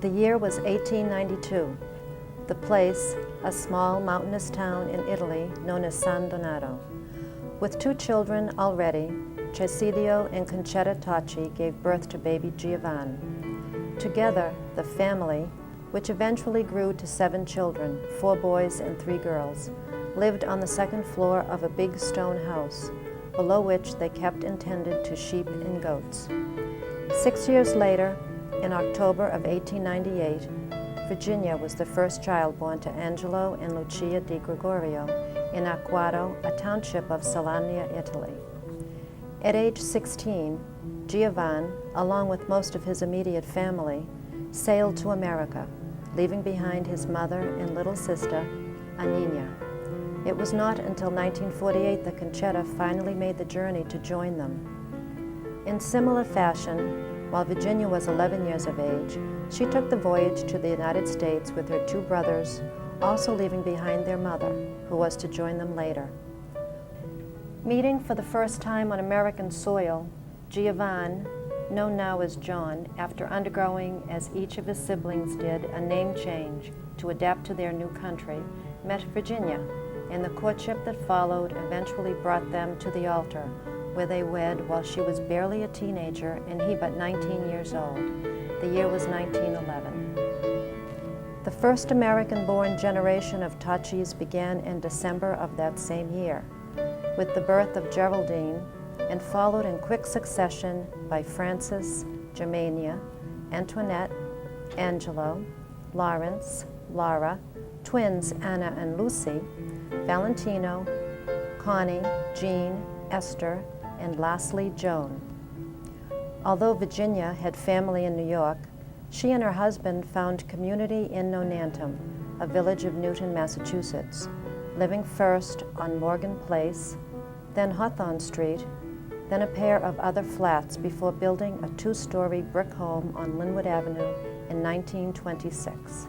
The year was 1892. The place, a small mountainous town in Italy known as San Donato. With 2 children already, Cecidio and Concetta Tocci gave birth to baby Giovanni. Together, the family, which eventually grew to 7 children, 4 boys and 3 girls, lived on the 2nd floor of a big stone house, below which they kept and tended to sheep and goats. 6 years later, in October of 1898, Virginia was the first child born to Angelo and Lucia di Gregorio in Acquato, a township of Salernia, Italy. At age 16, Giovanni, along with most of his immediate family, sailed to America, leaving behind his mother and little sister, Anina. It was not until 1948 that Concetta finally made the journey to join them. In similar fashion, while Virginia was 11 years of age, she took the voyage to the United States with her 2 brothers, also leaving behind their mother, who was to join them later. Meeting for the first time on American soil, Giovanni, known now as John, after undergoing, as each of his siblings did, a name change to adapt to their new country, met Virginia, and the courtship that followed eventually brought them to the altar, where they wed while she was barely a teenager and he but 19 years old. The year was 1911. The first American-born generation of Toccis began in December of that same year, with the birth of Geraldine, and followed in quick succession by Frances, Germania, Antoinette, Angelo, Lawrence, Laura, twins Anna and Lucy, Valentino, Connie, Jean, Esther, and lastly Joan. Although Virginia had family in New York, she and her husband found community in Nonantum, a village of Newton, Massachusetts, living first on Morgan Place, then Hawthorne Street, then a pair of other flats before building a 2-story brick home on Linwood Avenue in 1926.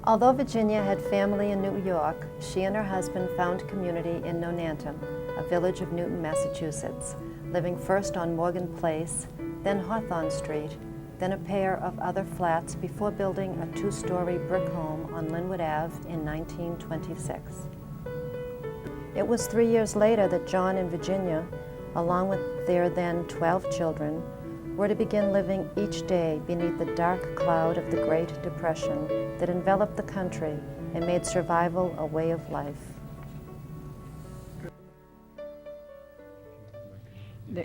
Although Virginia had family in New York, she and her husband found community in Nonantum, a village of Newton, Massachusetts, living first on Morgan Place, then Hawthorne Street, then a pair of other flats before building a 2-story brick home on Linwood Ave in 1926. It was 3 years later that John and Virginia, along with their then 12 children, were to begin living each day beneath the dark cloud of the Great Depression that enveloped the country and made survival a way of life.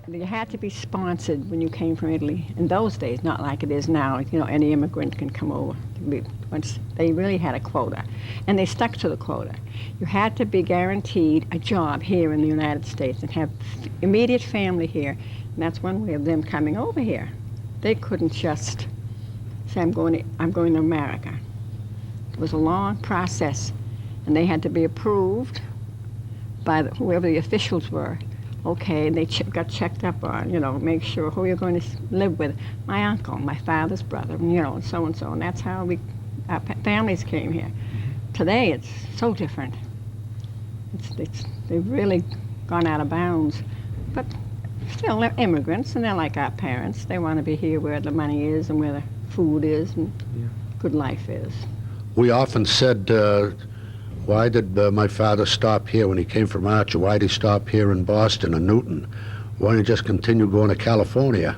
You had to be sponsored when you came from Italy. In those days, not like it is now, you know, any immigrant can come over. Once they really had a quota, and they stuck to the quota. You had to be guaranteed a job here in the United States and have immediate family here, and that's one way of them coming over here. They couldn't just say, I'm going to America. It was a long process, and they had to be approved by whoever the officials were. Okay, they got checked up on, you know, make sure who you're going to live with. My uncle, my father's brother, you know, and so and so. And that's how our families came here. Today, it's so different. They've really gone out of bounds. But still, they're immigrants, and they're like our parents. They want to be here where the money is and where the food is and good life is. We often said, why did my father stop here when he came from Archer? Why did he stop here in Boston or Newton? Why didn't he just continue going to California,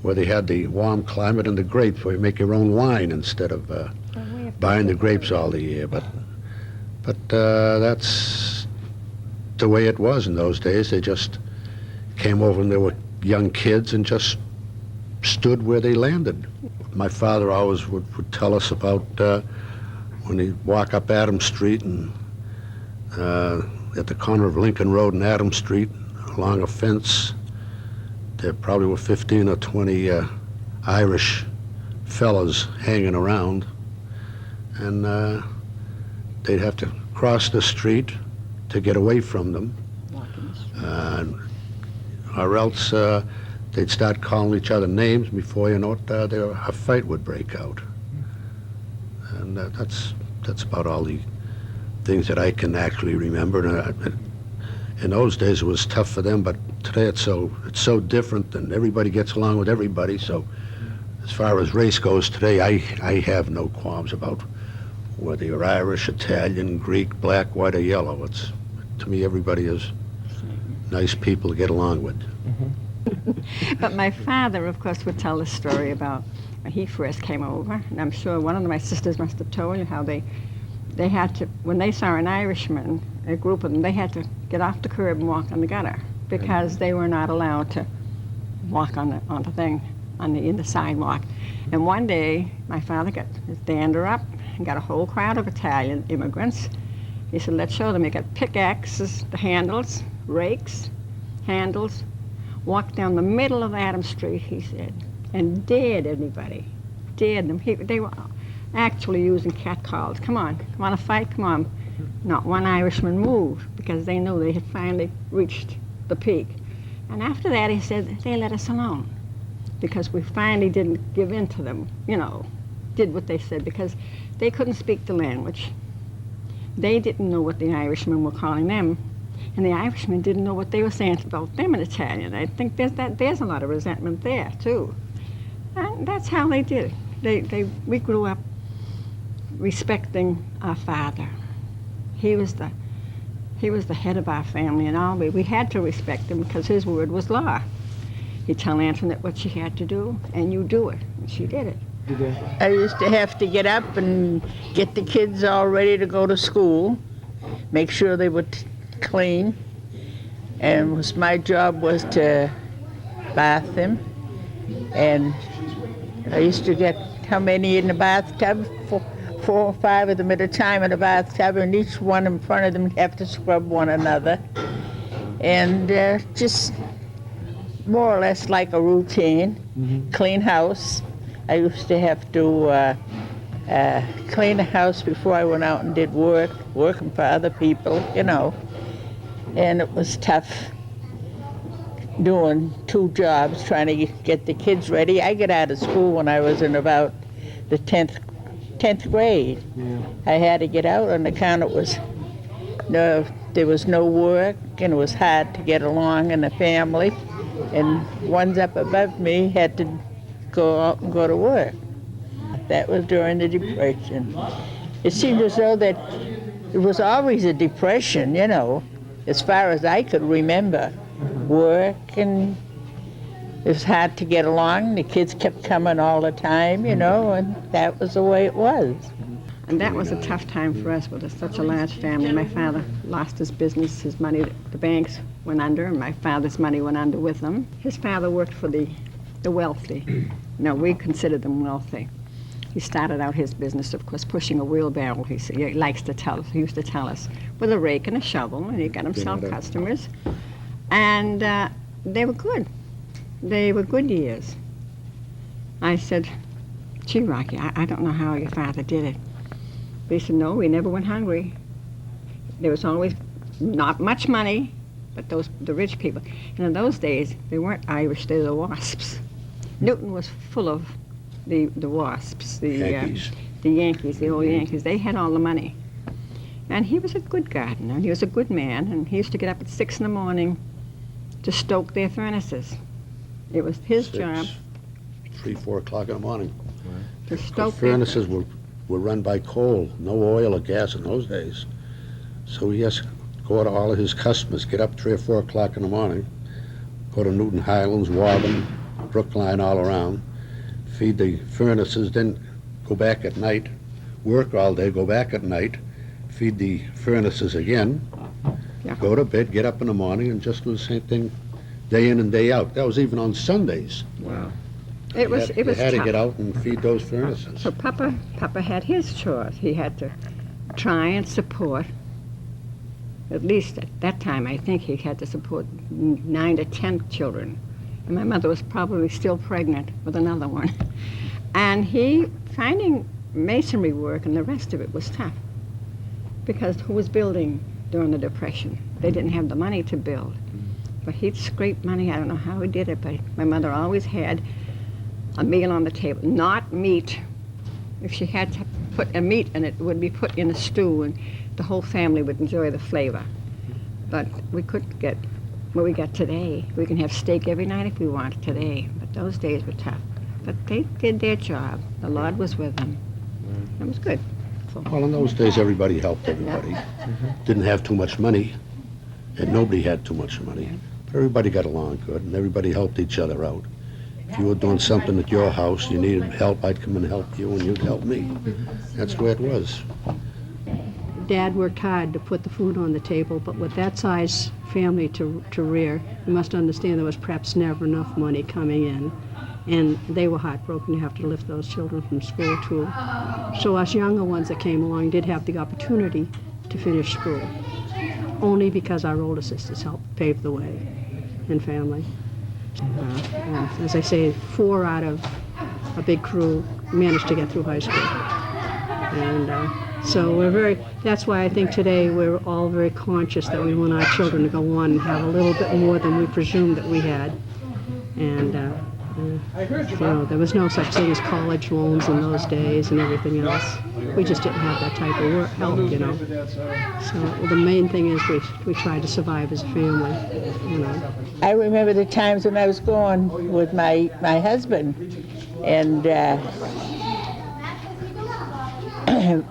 where they had the warm climate and the grapes, where you make your own wine instead of buying the grapes all the year? But that's the way it was in those days. They just came over when they were young kids and just stood where they landed. My father always would tell us about when you walk up Adams Street and at the corner of Lincoln Road and Adams Street, along a fence, there probably were 15 or 20 Irish fellas hanging around, and they'd have to cross the street to get away from them, or else they'd start calling each other names. Before you know it, a fight would break out. And that's about all the things that I can actually remember. In those days, it was tough for them, but today it's so different, and everybody gets along with everybody. So as far as race goes today, I have no qualms about whether you're Irish, Italian, Greek, black, white, or yellow. It's, to me, everybody is nice people to get along with. But my father, of course, would tell the story about when he first came over, and I'm sure one of my sisters must have told you how they had to, when they saw an Irishman, a group of them, they had to get off the curb and walk on the gutter because they were not allowed to walk on the sidewalk. And one day, my father got his dander up and got a whole crowd of Italian immigrants. He said, let's show them. He got pickaxes, the handles, rakes, handles, walked down the middle of Adams Street, he said, and dared anybody, dared them. They were actually using catcalls. Come on, want to fight? Come on. Not one Irishman moved because they knew they had finally reached the peak. And after that, he said, they let us alone because we finally didn't give in to them, did what they said because they couldn't speak the language. They didn't know what the Irishmen were calling them, and the Irishmen didn't know what they were saying about them in Italian. I think there's a lot of resentment there, too. And that's how they did it. We grew up respecting our father. He was the head of our family, and we had to respect him because his word was law. He'd tell Antoinette what she had to do, and you do it. And she did it. I used to have to get up and get the kids all ready to go to school, make sure they were clean, and my job was to bath them. And I used to get how many in the bathtub? Four or five of them at a time in the bathtub, and each one in front of them have to scrub one another. And just more or less like a routine, clean house. I used to have to clean the house before I went out and did working for other people, And it was tough doing two jobs, trying to get the kids ready. I got out of school when I was in about the 10th grade. Yeah. I had to get out on account there was no work, and it was hard to get along in the family. And ones up above me had to go out and go to work. That was during the Depression. It seemed as though that it was always a depression, as far as I could remember. Work, and it was hard to get along. The kids kept coming all the time, and that was the way it was. And that was a tough time for us with such a large family. My father lost his business, his money, the banks went under, and my father's money went under with them. His father worked for the wealthy. No, we considered them wealthy. He started out his business, of course, pushing a wheelbarrow, he used to tell us, with a rake and a shovel, and he got himself customers. And they were good. They were good years. I said, gee, Rocky, I don't know how your father did it. But he said, no, we never went hungry. There was always not much money, but the rich people. And in those days, they weren't Irish, they were the WASPs. Newton was full of the WASPs, the Yankees, the old Yankees. They had all the money. And he was a good gardener, and he was a good man, and he used to get up at 6 in the morning to stoke their furnaces. It was his job. 3, 4 o'clock in the morning. To stoke furnaces were run by coal, no oil or gas in those days. So he has to go to all of his customers, get up 3 or 4 o'clock in the morning, go to Newton Highlands, Warburton, Brookline, all around, feed the furnaces, then go back at night, work all day, go back at night, feed the furnaces again, go to bed, get up in the morning, and just do the same thing day in and day out. That was even on Sundays. Wow. It was You had to tough. get out and feed those furnaces. So Papa had his chores. He had to try and support, at least at that time, I think he had to support 9 to 10 children. And my mother was probably still pregnant with another one. And finding masonry work and the rest of it was tough. Because who was building during the Depression? They didn't have the money to build. But he'd scrape money. I don't know how he did it, but my mother always had a meal on the table. Not meat. If she had to put a meat in it, it would be put in a stew, and the whole family would enjoy the flavor. But we couldn't get what we got today. We can have steak every night if we wanted today, but those days were tough. But they did their job. The Lord was with them. It was good. So, Well, in those days, everybody helped everybody. Didn't have too much money, and nobody had too much money. But everybody got along good, and everybody helped each other out. If you were doing something at your house, you needed help, I'd come and help you, and you'd help me. That's the way it was. Dad worked hard to put the food on the table, but with that size family to rear, you must understand there was perhaps never enough money coming in. And they were heartbroken to have to lift those children from school too. So us younger ones that came along did have the opportunity to finish school, only because our older sisters helped pave the way in family. As I say, 4 out of a big crew managed to get through high school. And so that's why I think today we're all very conscious that we want our children to go on and have a little bit more than we presumed that we had. And there was no such thing as college loans in those days and everything else. We just didn't have that type of help, So the main thing is we tried to survive as a family, I remember the times when I was going with my husband, and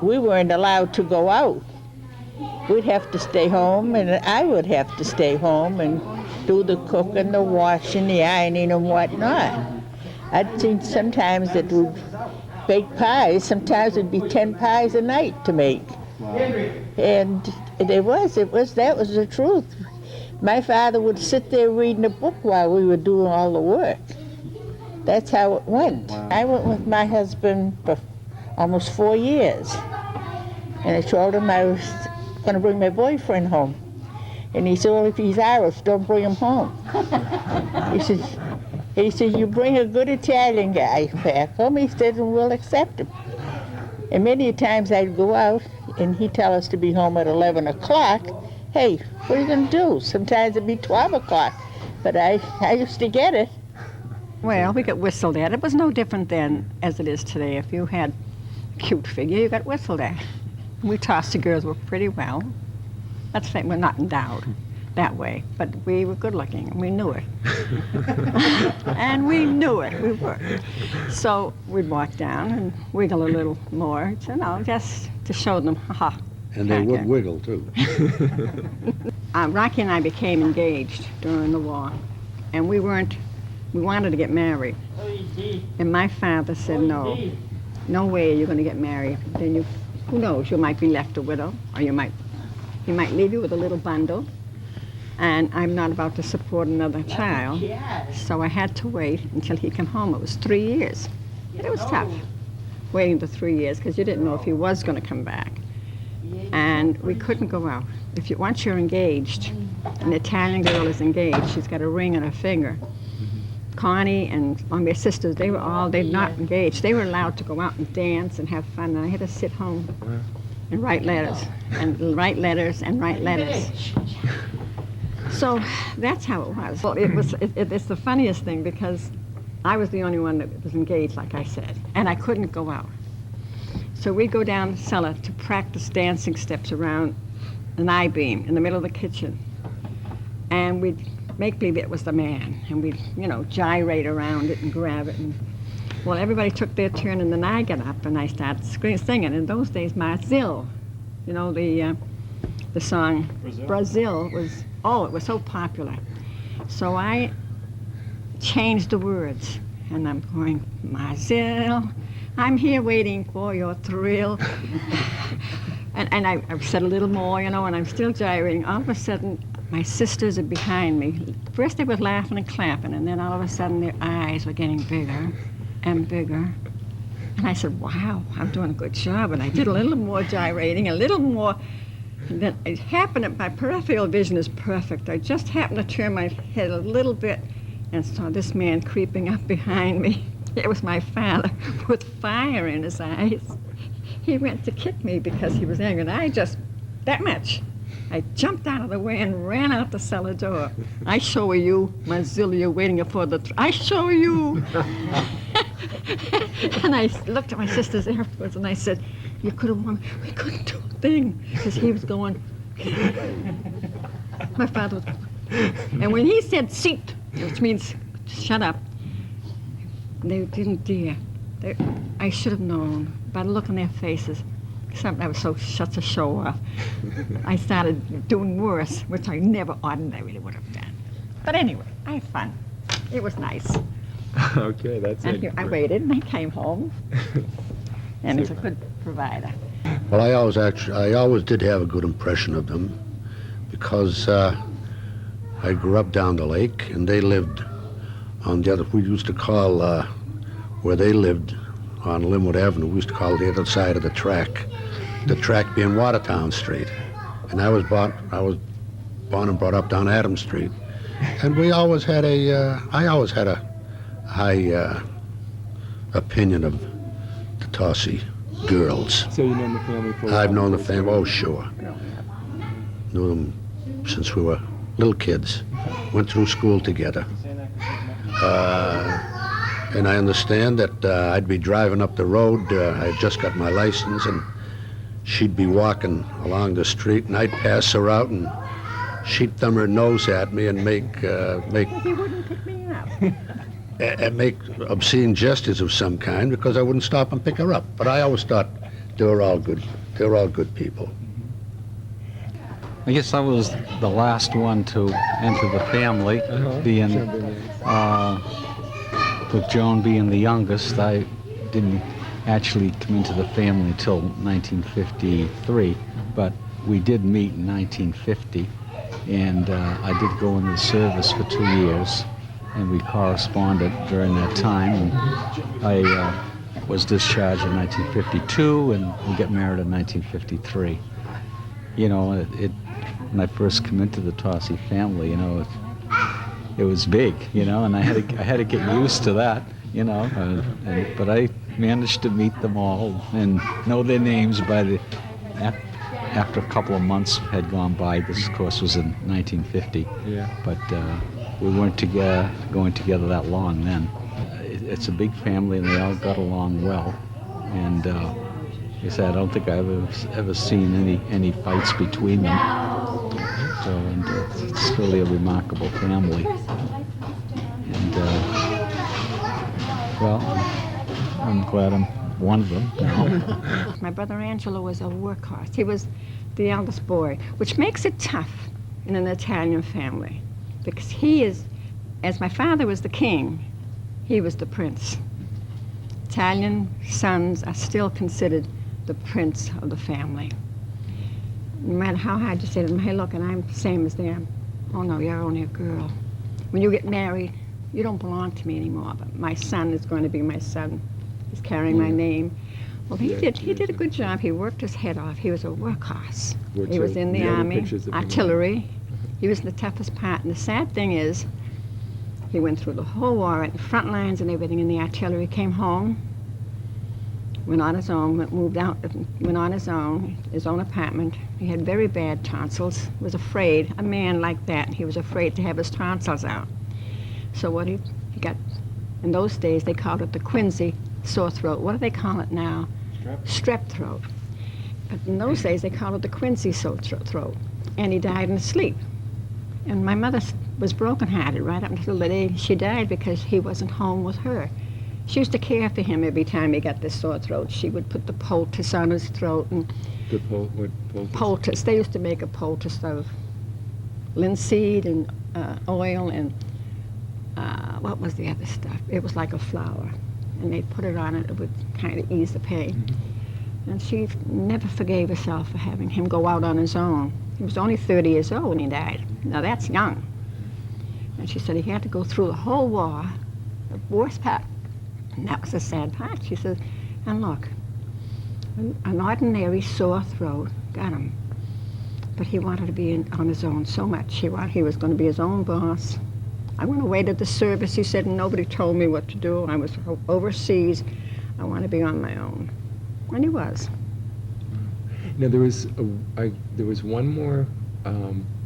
we weren't allowed to go out. We'd have to stay home, and I would have to stay home and do the cooking, the washing, the ironing, and whatnot. I'd seen sometimes that we'd bake pies. Sometimes it'd be 10 pies a night to make. And that was the truth. My father would sit there reading a book while we were doing all the work. That's how it went. I went with my husband for almost 4 years. And I told him I was going to bring my boyfriend home. And he said, well, if he's Irish, don't bring him home. He said, you bring a good Italian guy back home, he said, and we'll accept him. And many times I'd go out, and he'd tell us to be home at 11 o'clock. Hey, what are you going to do? Sometimes it'd be 12 o'clock. But I used to get it. well, we got whistled at. It was no different then as it is today. If you had a cute figure, you got whistled at. We tossed the girls were pretty well. That's right, we're not endowed that way, but we were good looking, and we knew it. And we knew it, we were. So we'd walk down and wiggle a little more, just to show them, haha. And they would wiggle, too. Rocky and I became engaged during the war, and we wanted to get married. And my father said, no way you're going to get married. Then who knows, you might be left a widow, or he might leave you with a little bundle, and I'm not about to support another child. So I had to wait until he came home. It was 3 years. It was tough, waiting the 3 years, because you didn't know if he was going to come back. And we couldn't go out. Once you're engaged, an Italian girl is engaged, she's got a ring on her finger. Connie and my sisters, they're not engaged. They were allowed to go out and dance and have fun, and I had to sit home and write letters, and write letters, and write letters. So that's how it was. Well, it's the funniest thing, because I was the only one that was engaged, like I said, and I couldn't go out. So we'd go down the cellar to practice dancing steps around an I-beam in the middle of the kitchen. And we'd make believe it was the man, and we'd, gyrate around it and grab it. And, well, everybody took their turn, and then I got up and I started singing. In those days, Brazil, the song Brazil was, it was so popular. So I changed the words, and I'm going, Brazil, I'm here waiting for your thrill. and I said a little more, and I'm still gyrating. All of a sudden, my sisters are behind me. First they were laughing and clapping, and then all of a sudden their eyes were getting bigger and bigger. And I said, wow, I'm doing a good job. And I did a little more gyrating, a little more. And then it happened that my peripheral vision is perfect. I just happened to turn my head a little bit and saw this man creeping up behind me. It was my father with fire in his eyes. He went to kick me because he was angry, and I just, that much. I jumped out of the way and ran out the cellar door. I show you, Mazilia, waiting for I show you. And I looked at my sisters afterwards, and I said, you could have won. We couldn't do a thing, because he was going. My father was. And when he said seat, which means shut up, They didn't dare. I should have known by the look on their faces. Something that was such a show off. I started doing worse, which I never ordinarily would have done. But anyway, I had fun. It was nice. Okay, that's And it. here, I waited and I came home. And he's a good provider. Well, I always did have a good impression of them because I grew up down the lake and they lived on the other, we used to call where they lived on Linwood Avenue, we used to call it the other side of the track being Watertown Street. And I was born and brought up down Adams Street. And I always had a high opinion of the Tocci girls. So you've known the family for a while? I've known the family, oh sure. Knew them since we were little kids. Went through school together. And I understand that I'd be driving up the road, I had just got my license, and she'd be walking along the street, and I'd pass her out, and she'd thumb her nose at me and make He wouldn't pick me up. and make obscene gestures of some kind because I wouldn't stop and pick her up. But I always thought they were all good. They were all good people. I guess I was the last one to enter the family, being with Joan being the youngest. I didn't actually come into the family until 1953, but we did meet in 1950, and I did go into the service for 2 years, and we corresponded during that time. And I was discharged in 1952, and we got married in 1953. You know, when I first came into the Tocci family, you know, it was big, you know, and I had to get used to that, you know. But I managed to meet them all and know their names after a couple of months had gone by. This, of course, was in 1950. Yeah. But we weren't going together that long then. It's a big family, and they all got along well. And like I said, I don't think I've ever seen any fights between them. So, and it's really a remarkable family. And well, I'm glad I'm one of them now. My brother Angelo was a workhorse. He was the eldest boy, which makes it tough in an Italian family, because he is, as my father was the king, he was the prince. Italian sons are still considered the prince of the family. No matter how hard you say to them, hey, look, and I'm the same as them. Oh, no, you're only a girl. When you get married, you don't belong to me anymore, but my son is going to be my son. He's carrying my name. Well, he did a good job. He worked his head off. He was a workhorse. He was in the army, artillery. He was the toughest part. And the sad thing is, he went through the whole war at the front lines and everything in the artillery, came home, went on his own, moved out, went on his own apartment. He had very bad tonsils, was afraid, a man like that, he was afraid to have his tonsils out. So what he got, in those days they called it the Quincy sore throat. What do they call it now? Strep throat. But in those days they called it the Quincy sore throat. And he died in his sleep. And my mother was brokenhearted right up until the day she died because he wasn't home with her. She used to care for him every time he got this sore throat. She would put the poultice on his throat. And What poultice? Poultice. They used to make a poultice of linseed and oil and what was the other stuff? It was like a flour. And they'd put it on it. It would kind of ease the pain. Mm-hmm. And she never forgave herself for having him go out on his own. He was only 30 years old when he died. Now that's young. And she said he had to go through the whole war, the worst part. And that was the sad part. She said, and look, an ordinary sore throat got him. But he wanted to be on his own so much. He was going to be his own boss. I went away to the service, he said, and nobody told me what to do. I was overseas. I want to be on my own. And he was. Now, there was one more,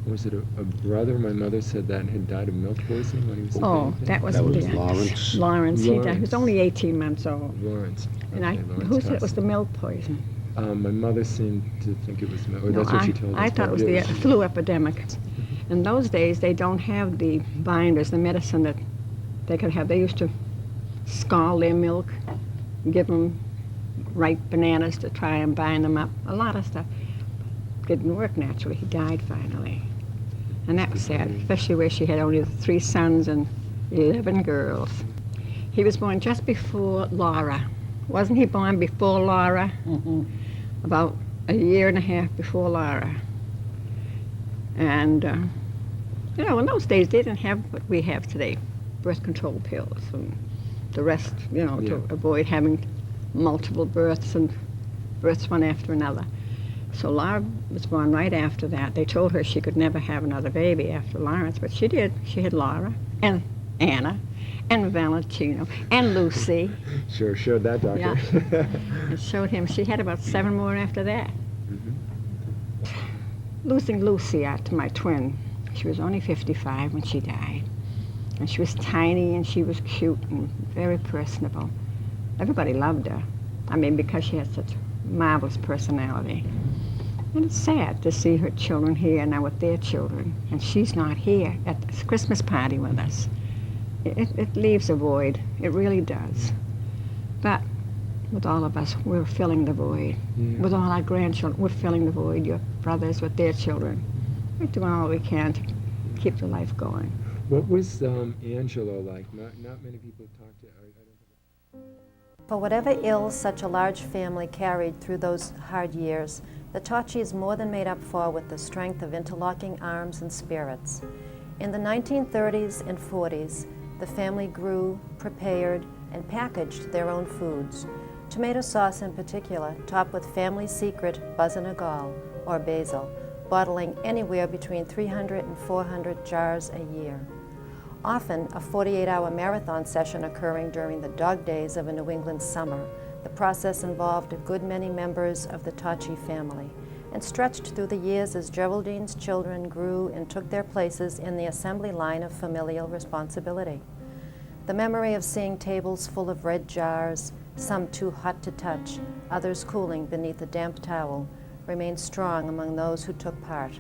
was it a brother? My mother said that had died of milk poisoning when he was a baby. That was Lawrence. Lawrence. He died. He was only 18 months old. Lawrence. And Lawrence who said it Tuss. was the milk poison? My mother seemed to think it was milk. Or No, that's what she told us. I thought it was but the flu epidemic. In those days, they don't have the binders, the medicine that they could have. They used to scald their milk, give them ripe bananas to try and bind them up. A lot of stuff. Didn't work naturally. He died finally. And that was sad, especially where she had only 3 sons and 11 girls. He was born just before Laura. Wasn't he born before Laura? Mm-hmm. About a year and a half before Laura. And, you know, in those days, they didn't have what we have today, birth control pills and the rest, you know, to avoid having multiple births and births one after another. So Laura was born right after that. They told her she could never have another baby after Lawrence, but she did. She had Laura and Anna and Valentino and Lucy. Sure, showed that doctor. Yeah. And showed him. She had about 7 more after that. Losing Lucy out to my twin, she was only 55 when she died. And she was tiny and she was cute and very personable. Everybody loved her. I mean, because she had such marvelous personality. And it's sad to see her children here now with their children, and she's not here at this Christmas party with us. It leaves a void. It really does. But with all of us, we're filling the void. Yeah. With all our grandchildren, we're filling the void. Your brothers with their children. We're doing all we can to keep the life going. What was Angelo like? Not many people talk to. I don't think. For whatever ills such a large family carried through those hard years, the Toccis more than made up for with the strength of interlocking arms and spirits. In the 1930s and 40s, the family grew, prepared, and packaged their own foods. Tomato sauce in particular, topped with family secret buzz-and-a-gall, or basil, bottling anywhere between 300 and 400 jars a year. Often a 48-hour marathon session occurring during the dog days of a New England summer. The process involved a good many members of the Tocci family and stretched through the years as Geraldine's children grew and took their places in the assembly line of familial responsibility. The memory of seeing tables full of red jars, some too hot to touch, others cooling beneath a damp towel, remained strong among those who took part.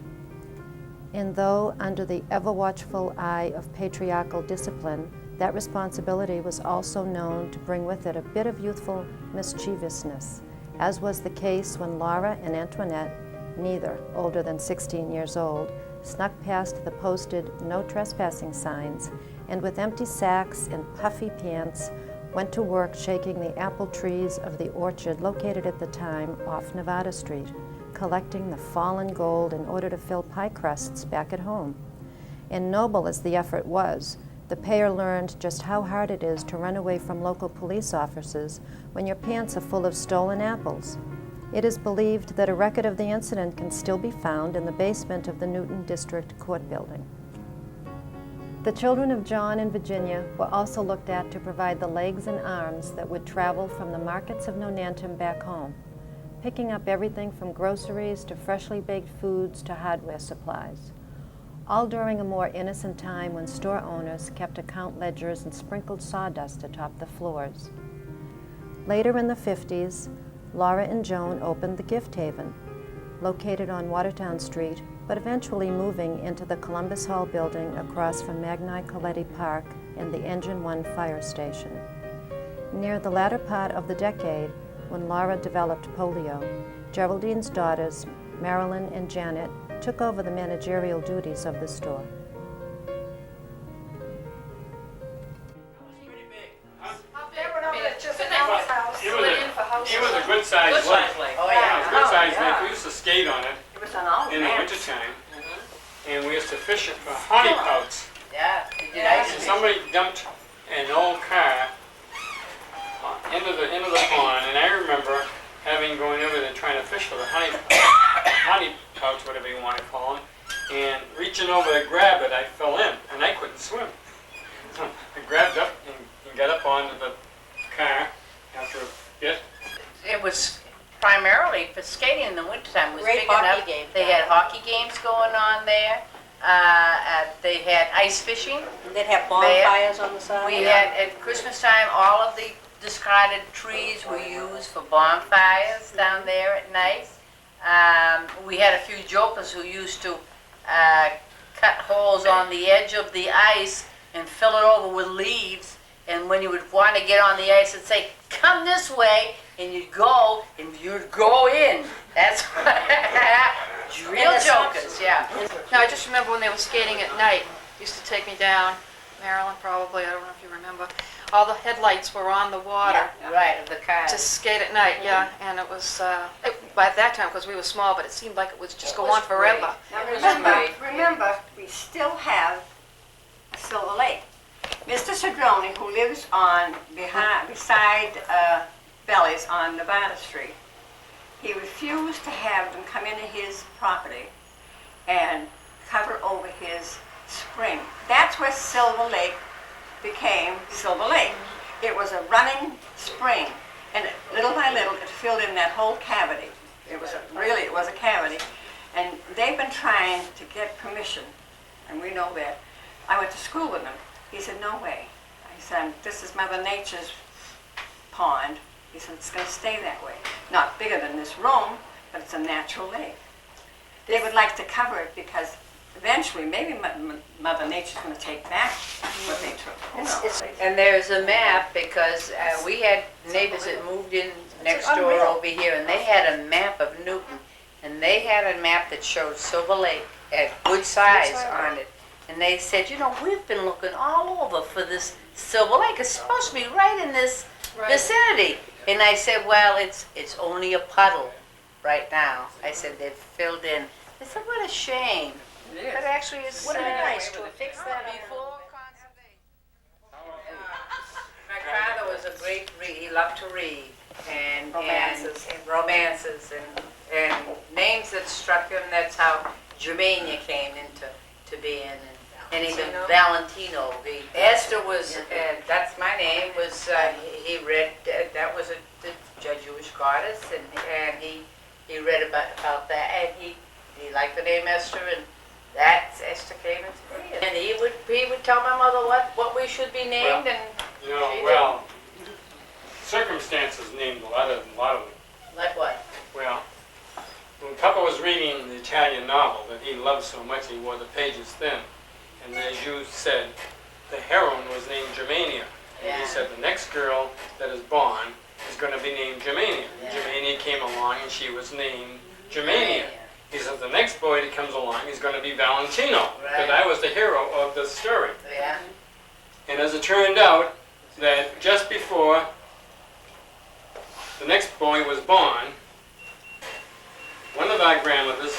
And though under the ever-watchful eye of patriarchal discipline, that responsibility was also known to bring with it a bit of youthful mischievousness, as was the case when Laura and Antoinette, neither older than 16 years old, snuck past the posted no trespassing signs and with empty sacks and puffy pants went to work shaking the apple trees of the orchard located at the time off Nevada Street, collecting the fallen gold in order to fill pie crusts back at home. And noble as the effort was, the pair learned just how hard it is to run away from local police officers when your pants are full of stolen apples. It is believed that a record of the incident can still be found in the basement of the Newton District Court building. The children of John and Virginia were also looked at to provide the legs and arms that would travel from the markets of Nonantum back home, picking up everything from groceries to freshly baked foods to hardware supplies, all during a more innocent time when store owners kept account ledgers and sprinkled sawdust atop the floors. Later in the 50s, Laura and Joan opened the Gift Haven, located on Watertown Street, but eventually moving into the Columbus Hall building across from Magni Coletti Park and the Engine 1 fire station. Near the latter part of the decade, when Laura developed polio, Geraldine's daughters, Marilyn and Janet, took over the managerial duties of the store. It was a good sized lake. Oh, yeah. It was a good sized lake. We used to skate on it It was on all in the maps. wintertime. And we used to fish it for honey pouts. Yeah, we did ice And fishing. somebody dumped an old car into the pond, and I remember going over there trying to fish for the honey pouch, whatever you want to call them, and reaching over to grab it, I fell in, and I couldn't swim. So I grabbed up and got up onto the car after a bit. It was primarily for skating in the wintertime. It was Great big hockey enough. game They down had there. hockey games going on there. They had ice fishing. And they'd have bonfires on the side. We had, at Christmas time, all of the discarded trees were used for bonfires down there at night. We had a few jokers who used to cut holes on the edge of the ice and fill it over with leaves and when you would want to get on the ice, it'd say, come this way, and you'd go in. That's real jokers, yeah. No, I just remember when they were skating at night, used to take me down, Maryland probably, I don't know if you remember. All the headlights were on the water. Right, of the car. To skate at night, yeah, and it was, by that time, because we were small, but it seemed like it would just go on forever. Now remember, we still have a Silver Lake. Mr. Cedrone, who lives on beside Belly's on Nevada Street, he refused to have them come into his property and cover over his spring. That's where Silver Lake became Silver Lake. It was a running spring, and little by little it filled in that whole cavity. It was a cavity, and they've been trying to get permission, and we know that. I went to school with him. He said, no way. I said, this is Mother Nature's pond. He said, it's going to stay that way. Not bigger than this room, but it's a natural lake. They would like to cover it because eventually maybe Mother Nature's going to take back what they took. You know. And there's a map because we had neighbors that moved in next door over here, and they had a map of Newton, and they had a map that showed Silver Lake at good size on it. And they said, you know, we've been looking all over for this Silver Lake. It's supposed to be right in this vicinity. And I said, well, it's only a puddle right now. I said, they've filled in. I said, what a shame. Yes. But actually, it's Would have been nice to have fixed that before conservation. My father was a great reader. He loved to read and romances and names that struck him. That's how Germania came into being. And even Valentino. Esther was, that's my name, was, he read, that was the Jewish goddess, and he read about that, and he liked the name Esther, and that Esther came into being. And he would tell my mother what we should be named, and You know, circumstances named a lot of them. like what? Well, when Papa was reading the Italian novel that he loved so much he wore the pages thin, and as you said, the heroine was named Germania. And Yeah. he said the next girl that is born is going to be named Germania. Yeah. Germania came along and she was named Germania. He said the next boy that comes along is going to be Valentino, because Right. I was the hero of the story. Yeah. And as it turned out, that just before the next boy was born, one of our grandmothers'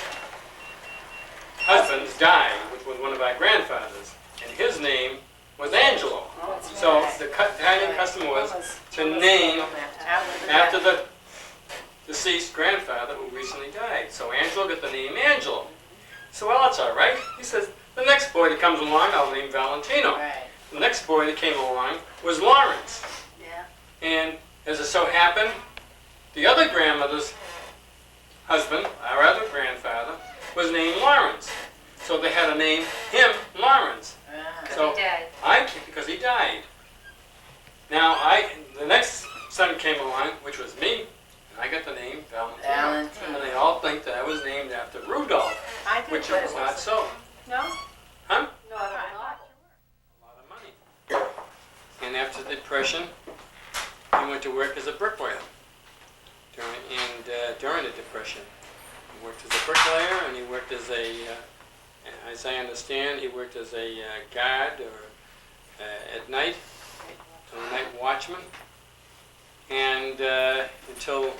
husbands died, which was one of our grandfathers, and his name was Angelo. So the Italian custom was to name after the deceased grandfather who recently died. So Angelo got the name Angelo. So, well, that's all right. He says, the next boy that comes along, I'll name Valentino. Right. The next boy that came along was Lawrence. Yeah. And as it so happened, the other grandmother's husband, our other grandfather, was named Lawrence. So they had to name him Lawrence. So because he died. Now the next son came along, which was me, and I got the name Valentino. And they all think that I was named after Rudolph, which it was not so. No? Huh? No, I don't know. A lot of money. And after the Depression, he went to work as a bricklayer. During the Depression, he worked as a bricklayer, and he worked as as I understand, he worked as a guard or at night, a night watchman, and until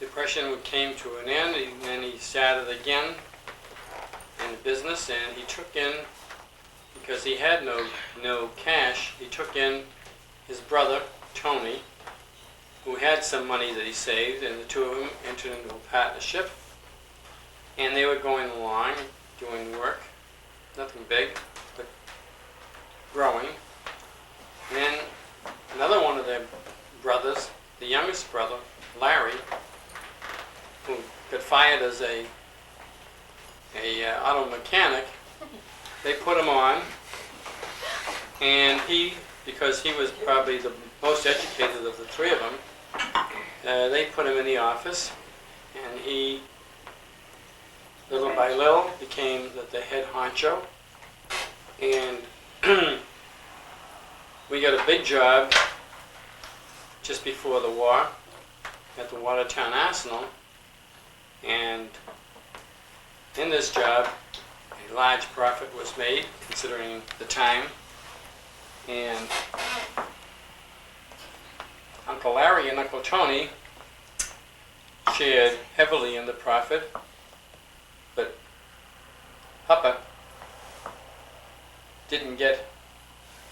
Depression came to an end, and then he started again in the business, and he took in, because he had no cash, he took in his brother, Tony, who had some money that he saved, and the two of them entered into a partnership, and they were going along, doing work, nothing big, but growing. And then another one of their brothers, the youngest brother, Larry, who got fired as a auto mechanic, they put him on, and because he was probably the most educated of the three of them, they put him in the office, and he, little by little, became the head honcho, and we got a big job just before the war at the Watertown Arsenal, and in this job a large profit was made considering the time, and Uncle Larry and Uncle Tony shared heavily in the profit, but Papa didn't get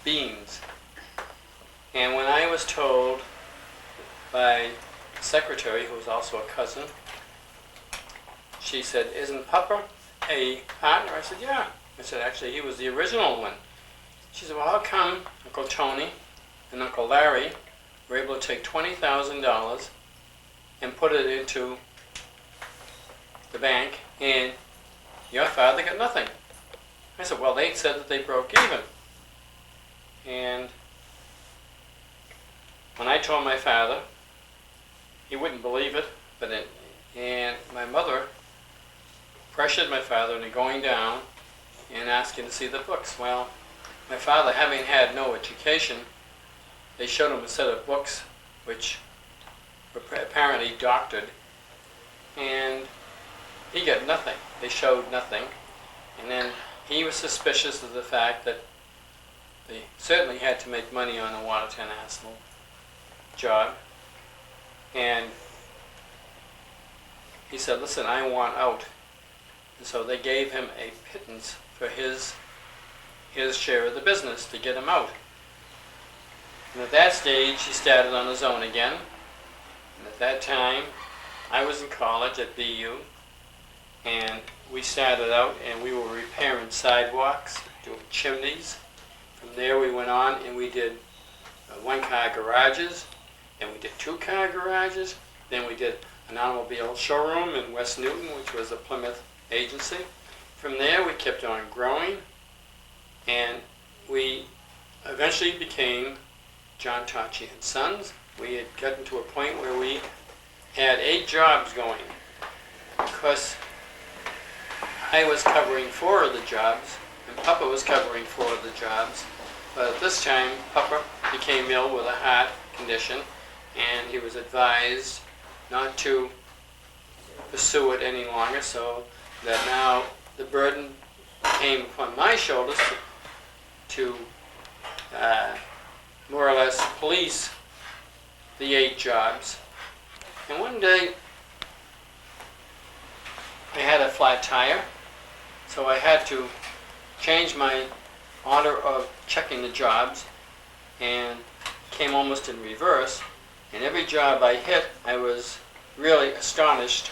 beans. And when I was told by the secretary, who was also a cousin, she said, "Isn't Papa a partner?" I said, "Yeah." I said, "Actually, he was the original one." She said, "Well, how come Uncle Tony and Uncle Larry were able to take $20,000 and put it into the bank, and your father got nothing?" I said, "Well, they said that they broke even." And when I told my father, he wouldn't believe it, and my mother pressured my father into going down and asking to see the books. Well, my father, having had no education, they showed him a set of books which were apparently doctored, and he got nothing. They showed nothing. And then he was suspicious of the fact that they certainly had to make money on the Watertown Arsenal job. And he said, "Listen, I want out." And so they gave him a pittance for his share of the business to get him out. And at that stage, he started on his own again. And at that time, I was in college at BU, and we started out and we were repairing sidewalks, doing chimneys. From there we went on and we did one-car garages, then we did two-car garages, then we did an automobile showroom in West Newton, which was a Plymouth agency. From there we kept on growing, and we eventually became John Tocci and Sons. We had gotten to a point where we had 8 jobs going, because I was covering 4 of the jobs and Papa was covering 4 of the jobs. But at this time, Papa became ill with a heart condition, and he was advised not to pursue it any longer, so that now the burden came upon my shoulders to more or less police the 8 jobs. And one day, I had a flat tire, so I had to change my order of checking the jobs, and came almost in reverse. And every job I hit, I was really astonished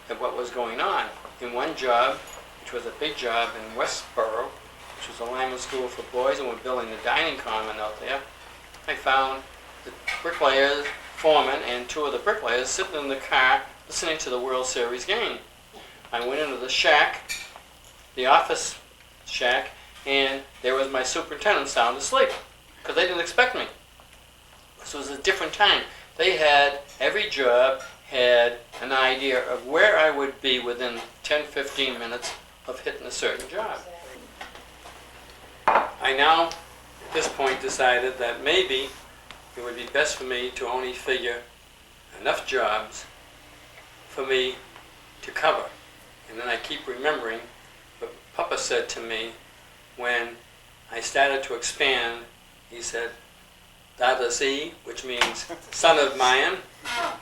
at what was going on. In one job, which was a big job in Westboro, which was a language school for boys, and we're building the dining common out there, I found the bricklayers, foreman, and 2 of the bricklayers sitting in the car listening to the World Series game. I went into the shack, the office shack, and there was my superintendent sound asleep, because they didn't expect me. So it was a different time. They had, every job had an idea of where I would be within 10-15 minutes of hitting a certain job. I now, at this point, decided that maybe it would be best for me to only figure enough jobs for me to cover. And then I keep remembering what Papa said to me when I started to expand. He said, "Dadasi," which means son of mine.